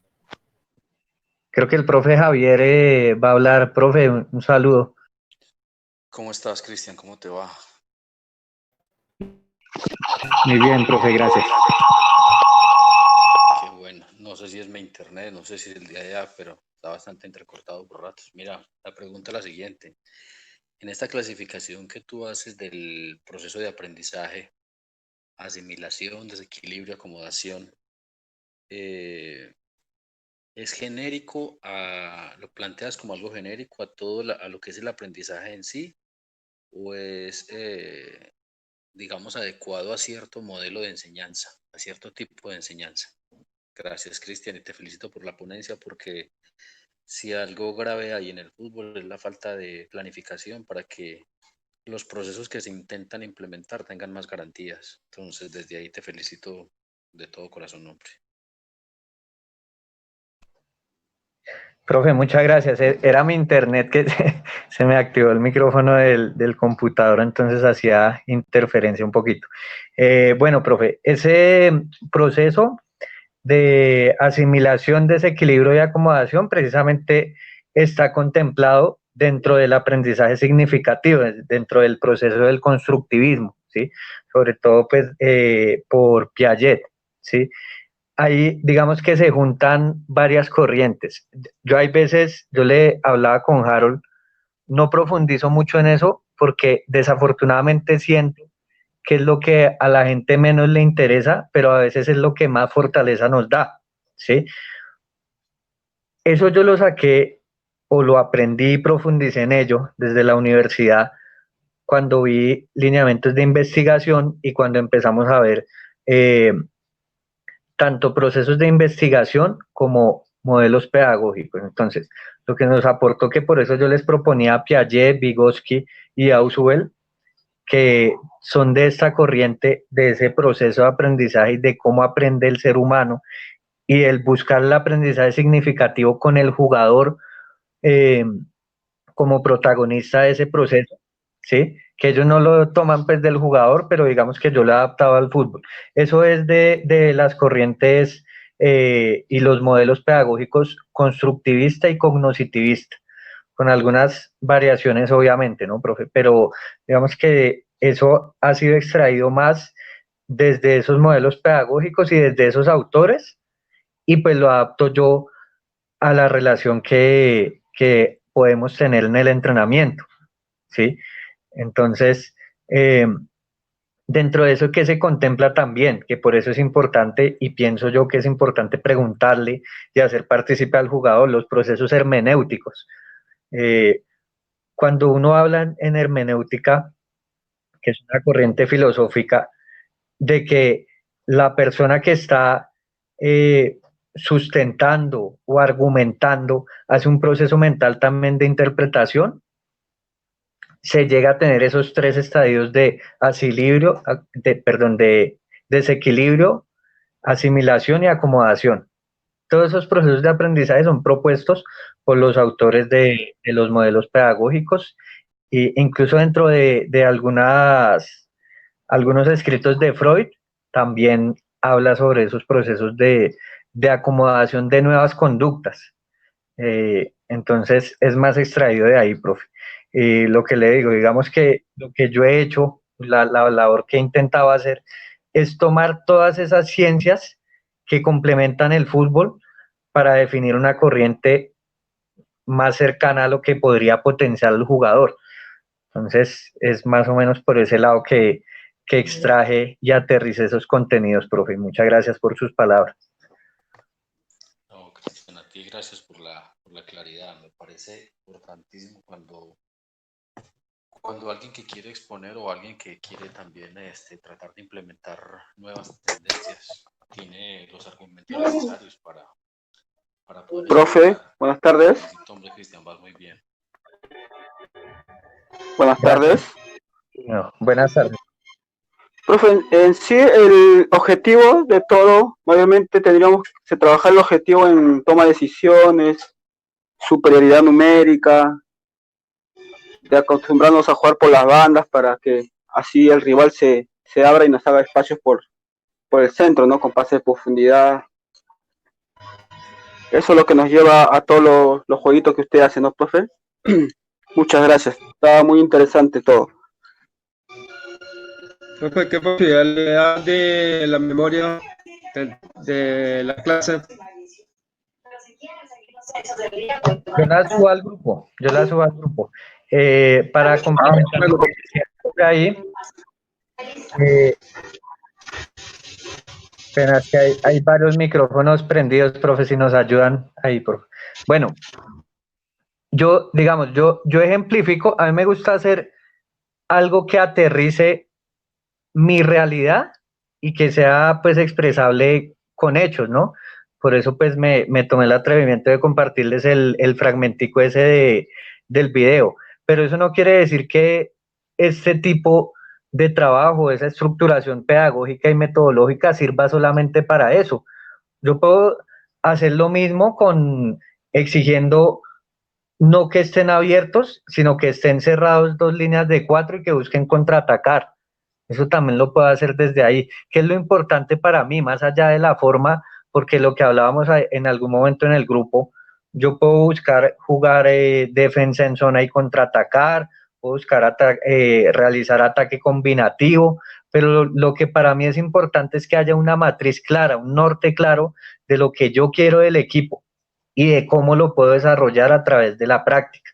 Creo que el profe Javier va a hablar. Profe, un saludo. ¿Cómo estás, Cristian? ¿Cómo te va? Muy bien, profe, gracias. Qué bueno. No sé si es mi internet, no sé si es el de allá, pero está bastante entrecortado por ratos. Mira, la pregunta es la siguiente. En esta clasificación que tú haces del proceso de aprendizaje, asimilación, desequilibrio, acomodación, ¿es genérico, lo planteas como algo genérico a todo a lo que es el aprendizaje en sí? ¿O es, digamos, adecuado a cierto modelo de enseñanza, a cierto tipo de enseñanza? Gracias, Cristian, y te felicito por la ponencia, porque si algo grave hay en el fútbol es la falta de planificación para que los procesos que se intentan implementar tengan más garantías. Entonces, desde ahí te felicito de todo corazón, hombre. Profe, muchas gracias. Era mi internet que se me activó el micrófono del computador, entonces hacía interferencia un poquito. Bueno, profe, ese proceso de asimilación, desequilibrio y acomodación precisamente está contemplado dentro del aprendizaje significativo, dentro del proceso del constructivismo, ¿sí? Sobre todo pues por Piaget, ¿sí? Ahí digamos que se juntan varias corrientes. Yo le hablaba con Harold, no profundizo mucho en eso porque desafortunadamente siento que es lo que a la gente menos le interesa, pero a veces es lo que más fortaleza nos da, ¿sí? Eso yo lo saqué o lo aprendí y profundicé en ello desde la universidad cuando vi lineamientos de investigación y cuando empezamos a ver tanto procesos de investigación como modelos pedagógicos. Entonces, lo que nos aportó, que por eso yo les proponía a Piaget, Vygotsky y Ausubel, que son de esta corriente, de ese proceso de aprendizaje y de cómo aprende el ser humano y el buscar el aprendizaje significativo con el jugador como protagonista de ese proceso, ¿sí? Que ellos no lo toman pues del jugador, pero digamos que yo lo he adaptado al fútbol. Eso es de las corrientes y los modelos pedagógicos constructivista y cognitivista. con algunas variaciones obviamente, ¿no, profe? Pero digamos que eso ha sido extraído más desde esos modelos pedagógicos y desde esos autores, y pues lo adapto yo a la relación que podemos tener en el entrenamiento, ¿sí? Entonces, dentro de eso que se contempla también, que por eso es importante, y pienso yo que es importante preguntarle y hacer partícipe al jugador, los procesos hermenéuticos. Cuando uno habla en hermenéutica, que es una corriente filosófica, de que la persona que está sustentando o argumentando hace un proceso mental también de interpretación, se llega a tener esos tres estadios de desequilibrio, asimilación y acomodación. Todos esos procesos de aprendizaje son propuestos por los autores de los modelos pedagógicos, e incluso dentro de algunos escritos de Freud también habla sobre esos procesos de acomodación de nuevas conductas. Entonces es más extraído de ahí, profe. Lo que le digo, digamos que lo que yo he hecho, la labor que he intentado hacer, es tomar todas esas ciencias que complementan el fútbol para definir una corriente más cercana a lo que podría potenciar el jugador. Entonces es más o menos por ese lado que extraje y aterricé esos contenidos, profe. Muchas gracias por sus palabras. No, Cristian, a ti gracias por la claridad. Me parece importantísimo cuando alguien que quiere exponer o alguien que quiere también tratar de implementar nuevas tendencias tiene los argumentos necesarios para poder... Profe, buenas tardes. Hombre, Cristian, vas muy bien. Buenas tardes. No, buenas tardes. Profe, en sí el objetivo de todo, obviamente tendríamos que trabajar el objetivo en toma de decisiones, superioridad numérica, de acostumbrarnos a jugar por las bandas para que así el rival se abra y nos haga espacios por el centro, ¿no? Con pases de profundidad. Eso es lo que nos lleva a todos los jueguitos que usted hace, ¿no, profe? Muchas gracias. Estaba muy interesante todo. Profe, ¿qué posibilidad le da de la memoria de la clase? Yo la subo al grupo. Para complementar lo que decía ahí, apenas que hay varios micrófonos prendidos, profe, si nos ayudan ahí, profe. Bueno, yo ejemplifico, a mí me gusta hacer algo que aterrice mi realidad y que sea pues expresable con hechos, ¿no? Por eso pues me tomé el atrevimiento de compartirles el fragmentico ese del video, pero eso no quiere decir que este tipo de trabajo, esa estructuración pedagógica y metodológica sirva solamente para eso. Yo puedo hacer lo mismo exigiendo no que estén abiertos, sino que estén cerrados 2 líneas de 4 y que busquen contraatacar. Eso también lo puedo hacer desde ahí, que es lo importante para mí, más allá de la forma, porque lo que hablábamos en algún momento en el grupo, yo puedo buscar jugar defensa en zona y contraatacar, puedo buscar realizar ataque combinativo, pero lo que para mí es importante es que haya una matriz clara, un norte claro de lo que yo quiero del equipo y de cómo lo puedo desarrollar a través de la práctica.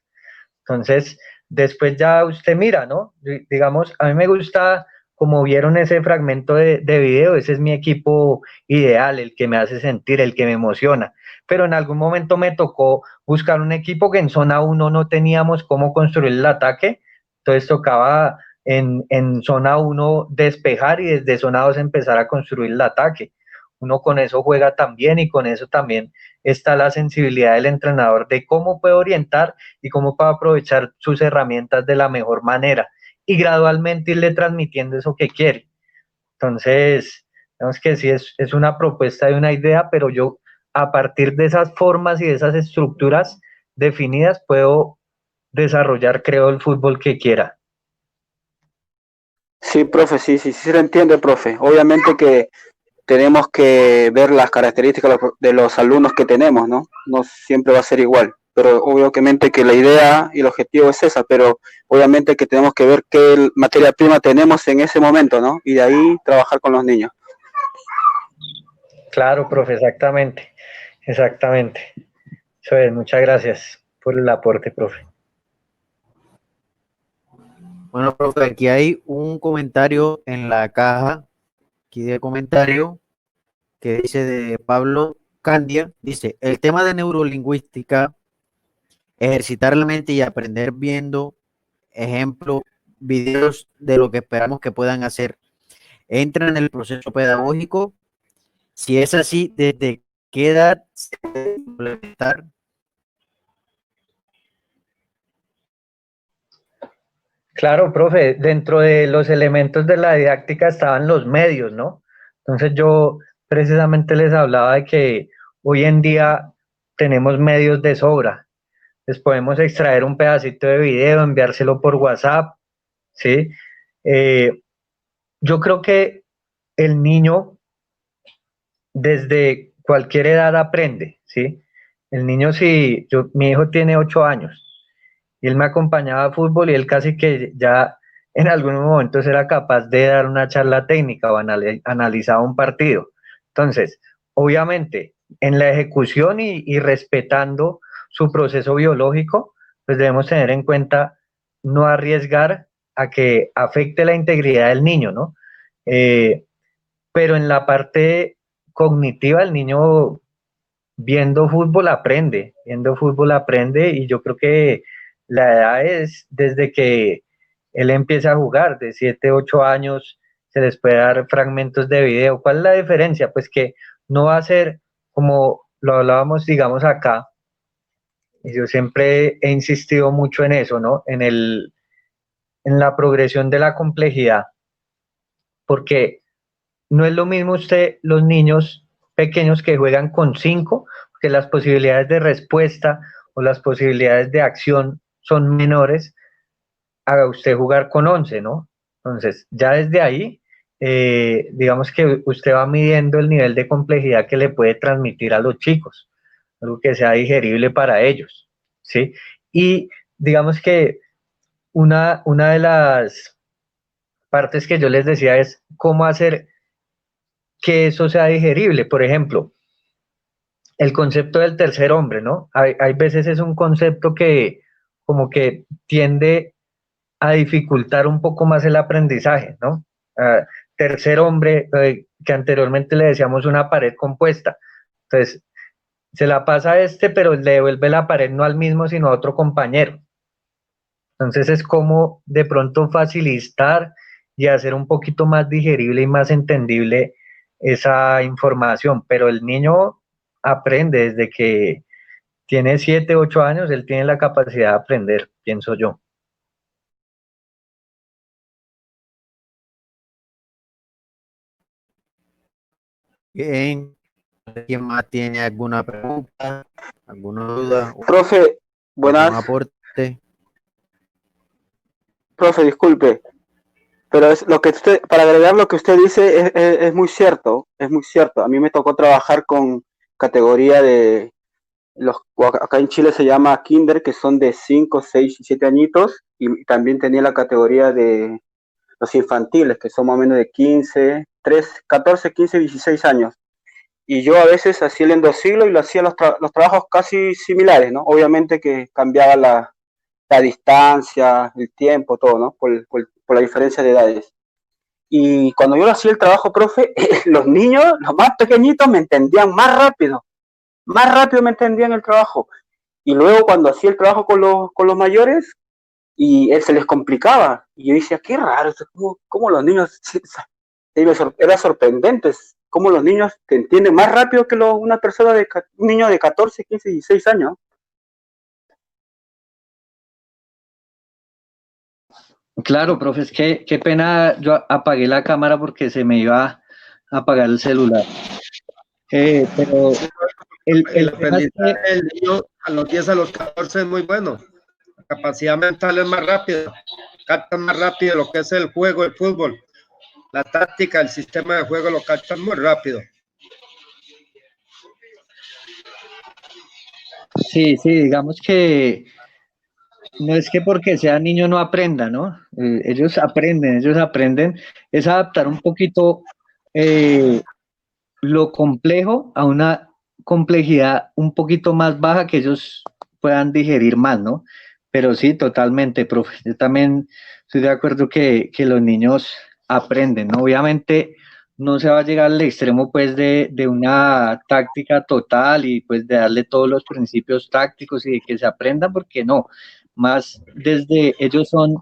Entonces, después ya usted mira, ¿no? Digamos, a mí me gusta, como vieron ese fragmento de video, ese es mi equipo ideal, el que me hace sentir, el que me emociona. Pero en algún momento me tocó buscar un equipo que en zona 1 no teníamos cómo construir el ataque, entonces tocaba en zona 1 despejar y desde zona 2 empezar a construir el ataque. Uno con eso juega también y con eso también está la sensibilidad del entrenador de cómo puede orientar y cómo puede aprovechar sus herramientas de la mejor manera y gradualmente irle transmitiendo eso que quiere. Entonces, digamos que sí es una propuesta y una idea, pero yo a partir de esas formas y de esas estructuras definidas puedo desarrollar, creo, el fútbol que quiera. Sí, profe, sí se entiende, profe. Obviamente que tenemos que ver las características de los alumnos que tenemos, ¿no? No siempre va a ser igual. pero obviamente que la idea y el objetivo es esa, pero obviamente que tenemos que ver qué materia prima tenemos en ese momento, ¿no? Y de ahí trabajar con los niños. Claro, profe, exactamente, exactamente. Eso es, muchas gracias por el aporte, profe. Bueno, profe, aquí hay un comentario en la caja, aquí de comentario, que dice de Pablo Candia, dice, el tema de neurolingüística, ejercitar la mente y aprender viendo, ejemplo, videos de lo que esperamos que puedan hacer, entra en el proceso pedagógico. Si es así, ¿desde qué edad se debe implementar? Claro, profe, dentro de los elementos de la didáctica estaban los medios, ¿no? Entonces yo precisamente les hablaba de que hoy en día tenemos medios de sobra. Les podemos extraer un pedacito de video, enviárselo por WhatsApp, ¿sí? Yo creo que el niño desde cualquier edad aprende, ¿sí? El niño, si mi hijo tiene 8 años y él me acompañaba a fútbol y él casi que ya en algunos momentos era capaz de dar una charla técnica o analizaba un partido. Entonces, obviamente, en la ejecución y respetando su proceso biológico, pues debemos tener en cuenta no arriesgar a que afecte la integridad del niño, ¿no? Pero en la parte cognitiva, el niño viendo fútbol aprende y yo creo que la edad es desde que él empieza a jugar, de 7, 8 años, se les puede dar fragmentos de video. ¿Cuál es la diferencia? Pues que no va a ser como lo hablábamos, digamos, acá, y yo siempre he insistido mucho en eso, ¿no? En la progresión de la complejidad, porque no es lo mismo los niños pequeños que juegan con 5, que las posibilidades de respuesta o las posibilidades de acción son menores a usted jugar con 11, ¿no? Entonces, ya desde ahí, digamos que usted va midiendo el nivel de complejidad que le puede transmitir a los chicos, algo que sea digerible para ellos, ¿sí? Y digamos que una de las partes que yo les decía es cómo hacer que eso sea digerible. Por ejemplo, el concepto del tercer hombre, ¿no? Hay veces es un concepto que como que tiende a dificultar un poco más el aprendizaje, ¿no? Tercer hombre, que anteriormente le decíamos una pared compuesta. Entonces, se la pasa a pero le devuelve la pared no al mismo, sino a otro compañero. Entonces es como de pronto facilitar y hacer un poquito más digerible y más entendible esa información, pero el niño aprende desde que tiene 7, 8 años, él tiene la capacidad de aprender, pienso yo. Bien, ¿quién más tiene alguna pregunta, alguna duda, Profe, buenas. algún aporte? Profe, disculpe, pero es lo que para agregar lo que usted dice es muy cierto, es muy cierto. A mí me tocó trabajar con categoría de acá en Chile se llama kinder, que son de 5, 6 y 7 añitos, y también tenía la categoría de los infantiles, que son más o menos de 15, 14, 15, 16 años. Y yo a veces hacía el endosilo y lo hacía los trabajos casi similares, ¿no? Obviamente que cambiaba la distancia, el tiempo, todo, ¿no? Por la diferencia de edades. Y cuando yo hacía el trabajo, profe, los niños, los más pequeñitos, me entendían más rápido me entendían el trabajo. Y luego cuando hacía el trabajo con los mayores, y él se les complicaba. Y yo decía, qué raro, ¿cómo los niños, era sorprendente, cómo los niños te entienden más rápido que un niño de 14, 15, 16 años. Claro, profe, es que qué pena, yo apagué la cámara porque se me iba a apagar el celular. Pero el aprendizaje del niño a los 10 a los 14 es muy bueno. La capacidad mental es más rápida, captan más rápido lo que es el juego, el fútbol. La táctica, el sistema de juego lo captan muy rápido. Sí, sí, digamos que no es que porque sea niño no aprenda, ¿no? Ellos aprenden, es adaptar un poquito lo complejo a una complejidad un poquito más baja que ellos puedan digerir más, ¿no? Pero sí, totalmente, profe. Yo también estoy de acuerdo que los niños aprenden, ¿no? Obviamente no se va a llegar al extremo, pues, de una táctica total y, pues, de darle todos los principios tácticos y de que se aprendan, porque no. Más desde ellos son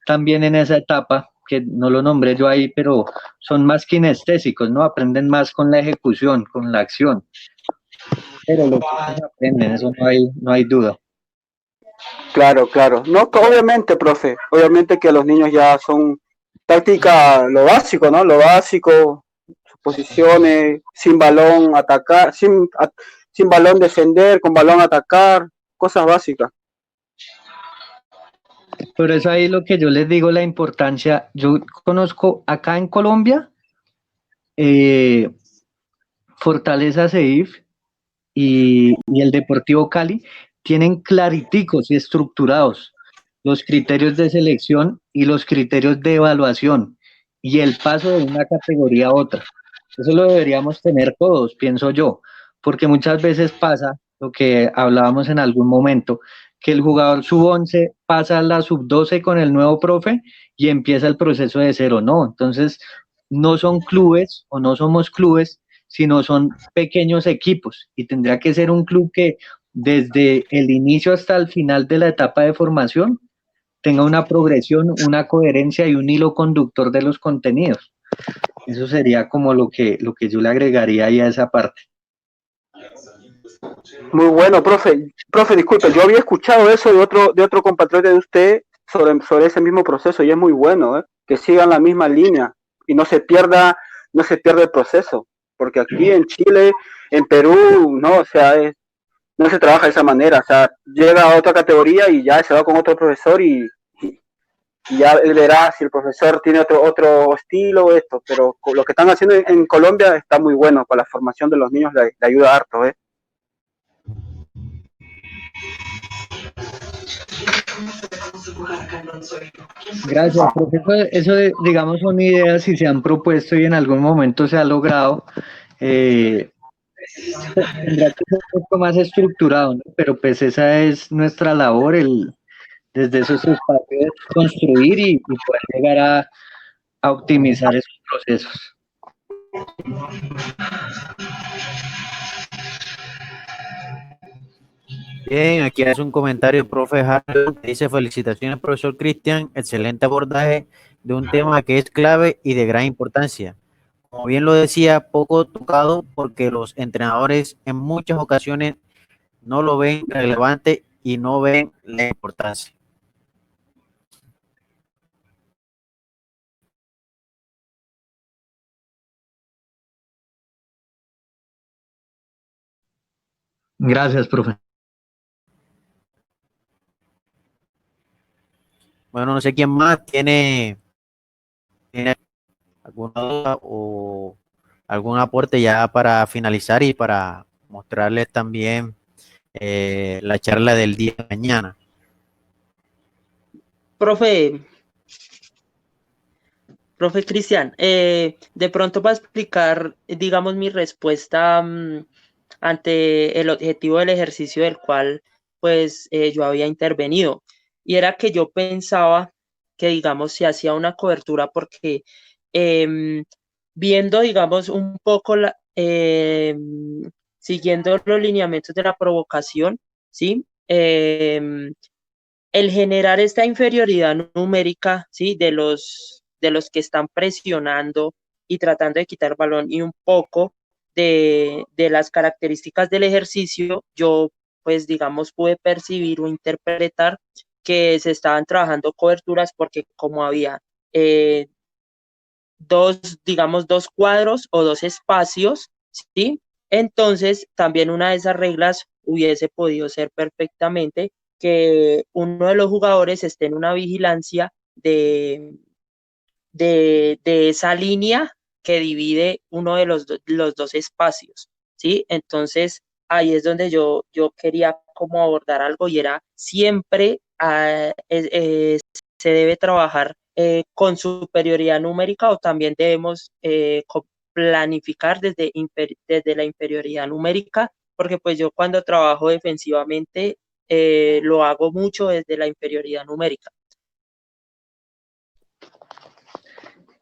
también en esa etapa, que no lo nombré yo ahí, pero son más kinestésicos, ¿no? Aprenden más con la ejecución, con la acción. Pero los chicos aprenden, eso no hay duda. Claro, claro. No, que obviamente, profe, obviamente que los niños ya son táctica, lo básico, ¿no? Lo básico, sus posiciones, sin balón atacar, sin balón defender, con balón atacar, cosas básicas. Por eso ahí lo que yo les digo, la importancia, yo conozco acá en Colombia, Fortaleza CEIF y el Deportivo Cali tienen clariticos y estructurados los criterios de selección y los criterios de evaluación y el paso de una categoría a otra. Eso lo deberíamos tener todos, pienso yo, porque muchas veces pasa lo que hablábamos en algún momento, que el jugador sub-11 pasa a la sub-12 con el nuevo profe y empieza el proceso de cero, ¿no? Entonces, no son clubes o no somos clubes, sino son pequeños equipos y tendría que ser un club que desde el inicio hasta el final de la etapa de formación tenga una progresión, una coherencia y un hilo conductor de los contenidos. Eso sería como lo que yo le agregaría ahí a esa parte. Muy bueno, profe. Profe, disculpe, yo había escuchado eso de otro compatriota de usted sobre ese mismo proceso y es muy bueno, ¿eh? Que sigan la misma línea y no se pierda el proceso, porque aquí en Chile, en Perú, no, o sea, no se trabaja de esa manera, o sea, llega a otra categoría y ya se va con otro profesor y ya él verá si el profesor tiene otro estilo o esto, pero lo que están haciendo en Colombia está muy bueno, para la formación de los niños le ayuda harto, ¿eh? Gracias, profesor. Eso, digamos, son ideas y se han propuesto y en algún momento se ha logrado. Tendrá que ser un poco más estructurado, ¿no? Pero pues esa es nuestra labor, desde esos espacios construir y poder llegar a optimizar esos procesos. Bien, aquí hace un comentario el profe Harold, dice: felicitaciones, profesor Cristian, excelente abordaje de un tema que es clave y de gran importancia. Como bien lo decía, poco tocado porque los entrenadores en muchas ocasiones no lo ven relevante y no ven la importancia. Gracias, profe. Bueno, no sé quién más tiene alguna duda o algún aporte ya para finalizar y para mostrarles también la charla del día de mañana. Profe Cristian, de pronto para explicar, digamos, mi respuesta ante el objetivo del ejercicio del cual, pues, yo había intervenido. Y era que yo pensaba que, digamos, se hacía una cobertura porque viendo, digamos, un poco, siguiendo los lineamientos de la provocación, ¿sí? El generar esta inferioridad numérica, ¿sí? De los que están presionando y tratando de quitar balón y un poco de las características del ejercicio, yo, pues, digamos, pude percibir o interpretar que se estaban trabajando coberturas porque como había dos cuadros o dos espacios, ¿sí? Entonces, también una de esas reglas hubiese podido ser perfectamente que uno de los jugadores esté en una vigilancia de esa línea que divide uno de los dos espacios, ¿sí? Entonces, ahí es donde yo quería como abordar algo y era siempre se debe trabajar con superioridad numérica o también debemos planificar desde la inferioridad numérica, porque pues yo cuando trabajo defensivamente lo hago mucho desde la inferioridad numérica.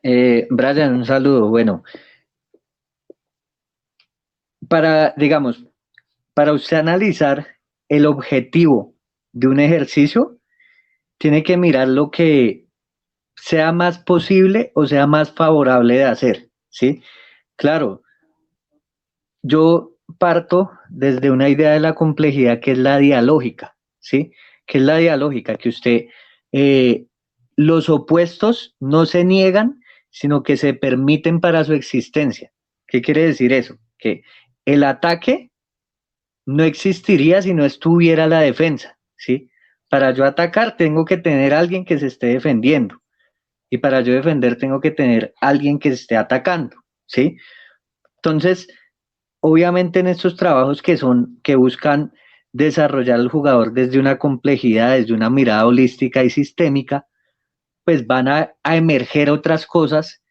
Brian, un saludo. Bueno, digamos, para usted analizar el objetivo de un ejercicio, tiene que mirar lo que sea más posible o sea más favorable de hacer, ¿sí? Claro, yo parto desde una idea de la complejidad que es la dialógica, ¿sí? Que es la dialógica, que usted, los opuestos no se niegan, sino que se permiten para su existencia. ¿Qué quiere decir eso? Que el ataque no existiría si no estuviera la defensa, ¿sí? Para yo atacar tengo que tener a alguien que se esté defendiendo y para yo defender tengo que tener a alguien que se esté atacando, ¿sí? Entonces, obviamente en estos trabajos que buscan desarrollar al jugador desde una complejidad, desde una mirada holística y sistémica, pues van a emerger otras cosas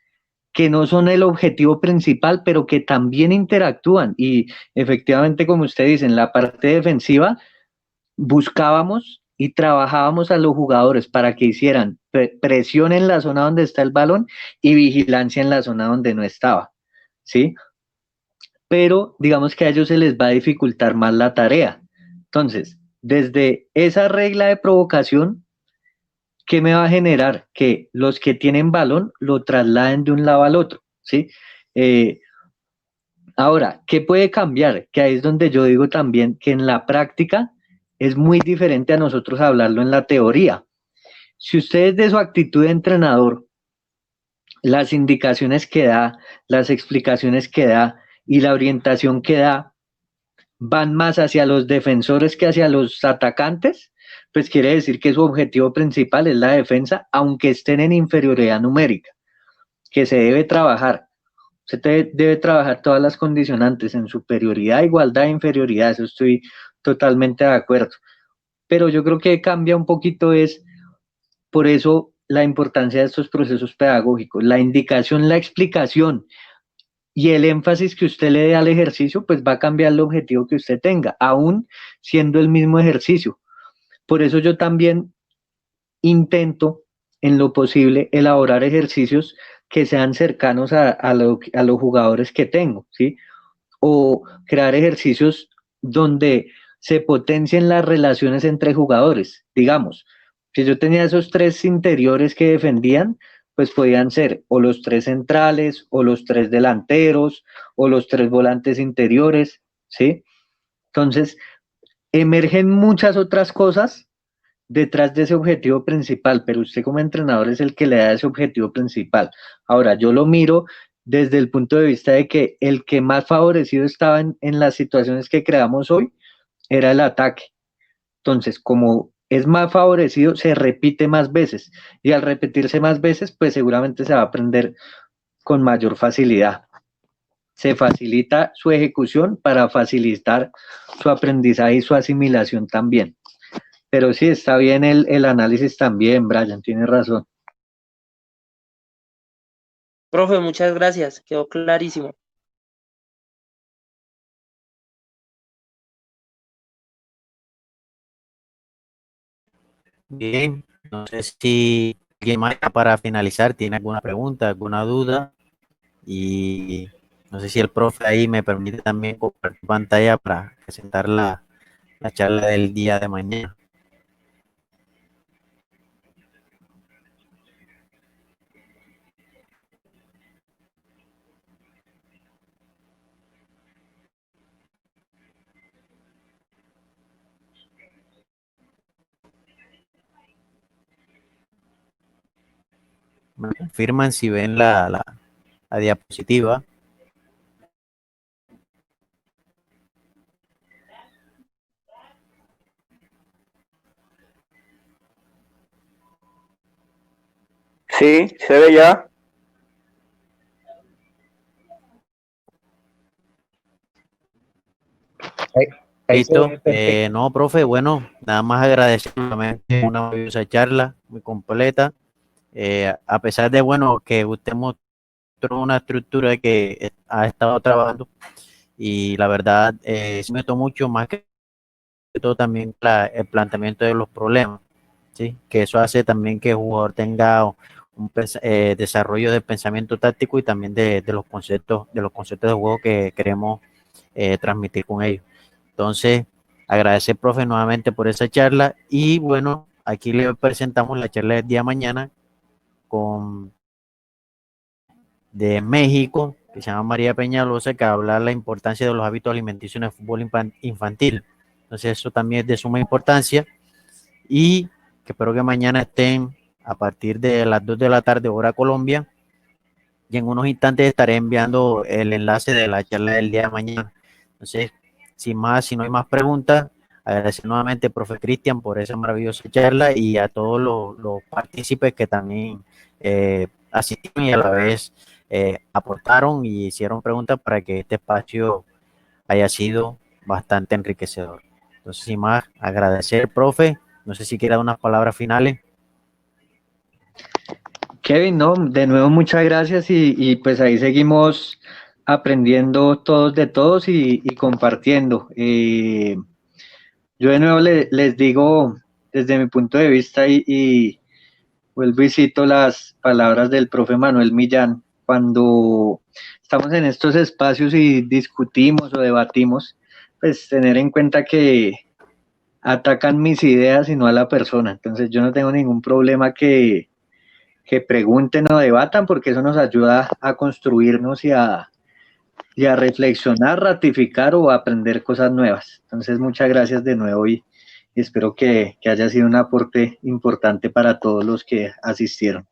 que no son el objetivo principal, pero que también interactúan. Y efectivamente, como usted dice, en la parte defensiva buscábamos y trabajábamos a los jugadores para que hicieran presión en la zona donde está el balón y vigilancia en la zona donde no estaba, ¿sí? Pero digamos que a ellos se les va a dificultar más la tarea. Entonces, desde esa regla de provocación, ¿qué me va a generar? Que los que tienen balón lo trasladen de un lado al otro, ¿sí? Ahora, ¿qué puede cambiar? Que ahí es donde yo digo también que en la práctica es muy diferente a nosotros hablarlo en la teoría. Si ustedes de su actitud de entrenador, las indicaciones que da, las explicaciones que da y la orientación que da van más hacia los defensores que hacia los atacantes, pues quiere decir que su objetivo principal es la defensa, aunque estén en inferioridad numérica, que se debe trabajar. Usted debe trabajar todas las condicionantes en superioridad, igualdad e inferioridad, eso estoy totalmente de acuerdo. Pero yo creo que cambia un poquito es, por eso, la importancia de estos procesos pedagógicos, la indicación, la explicación y el énfasis que usted le dé al ejercicio, pues va a cambiar el objetivo que usted tenga, aún siendo el mismo ejercicio. Por eso yo también intento, en lo posible, elaborar ejercicios que sean cercanos a los jugadores que tengo, ¿sí? O crear ejercicios donde se potencien las relaciones entre jugadores. Digamos, si yo tenía esos tres interiores que defendían, pues podían ser o los tres centrales, o los tres delanteros, o los tres volantes interiores, ¿sí? Entonces, emergen muchas otras cosas detrás de ese objetivo principal, pero usted como entrenador es el que le da ese objetivo principal. Ahora, yo lo miro desde el punto de vista de que el que más favorecido estaba en las situaciones que creamos hoy era el ataque. Entonces, como es más favorecido, se repite más veces y al repetirse más veces, pues seguramente se va a aprender con mayor facilidad. Se facilita su ejecución para facilitar su aprendizaje y su asimilación también. Pero sí, está bien el análisis también, Brian, tiene razón. Profe, muchas gracias, quedó clarísimo. Bien, no sé si alguien más para finalizar tiene alguna pregunta, alguna duda. Y no sé si el profe ahí me permite también compartir pantalla para presentar la charla del día de mañana. Me confirman si ven la diapositiva. Sí, se ve ya. Listo. perfecto. No, profe, bueno, nada más agradecer nuevamente una maravillosa charla muy completa. A pesar de, bueno, que usted mostró una estructura que ha estado trabajando y la verdad, sí me gustó mucho, más que todo también el planteamiento de los problemas, ¿sí? Que eso hace también que el jugador tenga desarrollo de pensamiento táctico y también de los conceptos de juego que queremos transmitir con ellos. Entonces, agradecer, profe, nuevamente por esa charla y bueno, aquí le presentamos la charla del día de mañana con de México, que se llama María Peñalosa, que habla de la importancia de los hábitos alimenticios en el fútbol infantil. Entonces, eso también es de suma importancia y que espero que mañana estén a partir de las 2 de la tarde, hora Colombia, y en unos instantes estaré enviando el enlace de la charla del día de mañana. Entonces, sin más, si no hay más preguntas, agradecer nuevamente, profe Cristian, por esa maravillosa charla y a todos los partícipes que también asistieron y a la vez aportaron y hicieron preguntas para que este espacio haya sido bastante enriquecedor. Entonces, sin más, agradecer, profe. No sé si quiere dar unas palabras finales. Kevin, no, de nuevo muchas gracias y pues ahí seguimos aprendiendo todos de todos y compartiendo. Yo de nuevo les digo desde mi punto de vista y vuelvo y cito las palabras del profe Manuel Millán, cuando estamos en estos espacios y discutimos o debatimos, pues tener en cuenta que atacan mis ideas y no a la persona. Entonces yo no tengo ningún problema que pregunten o debatan, porque eso nos ayuda a construirnos y a reflexionar, ratificar o aprender cosas nuevas. Entonces, muchas gracias de nuevo y espero que haya sido un aporte importante para todos los que asistieron.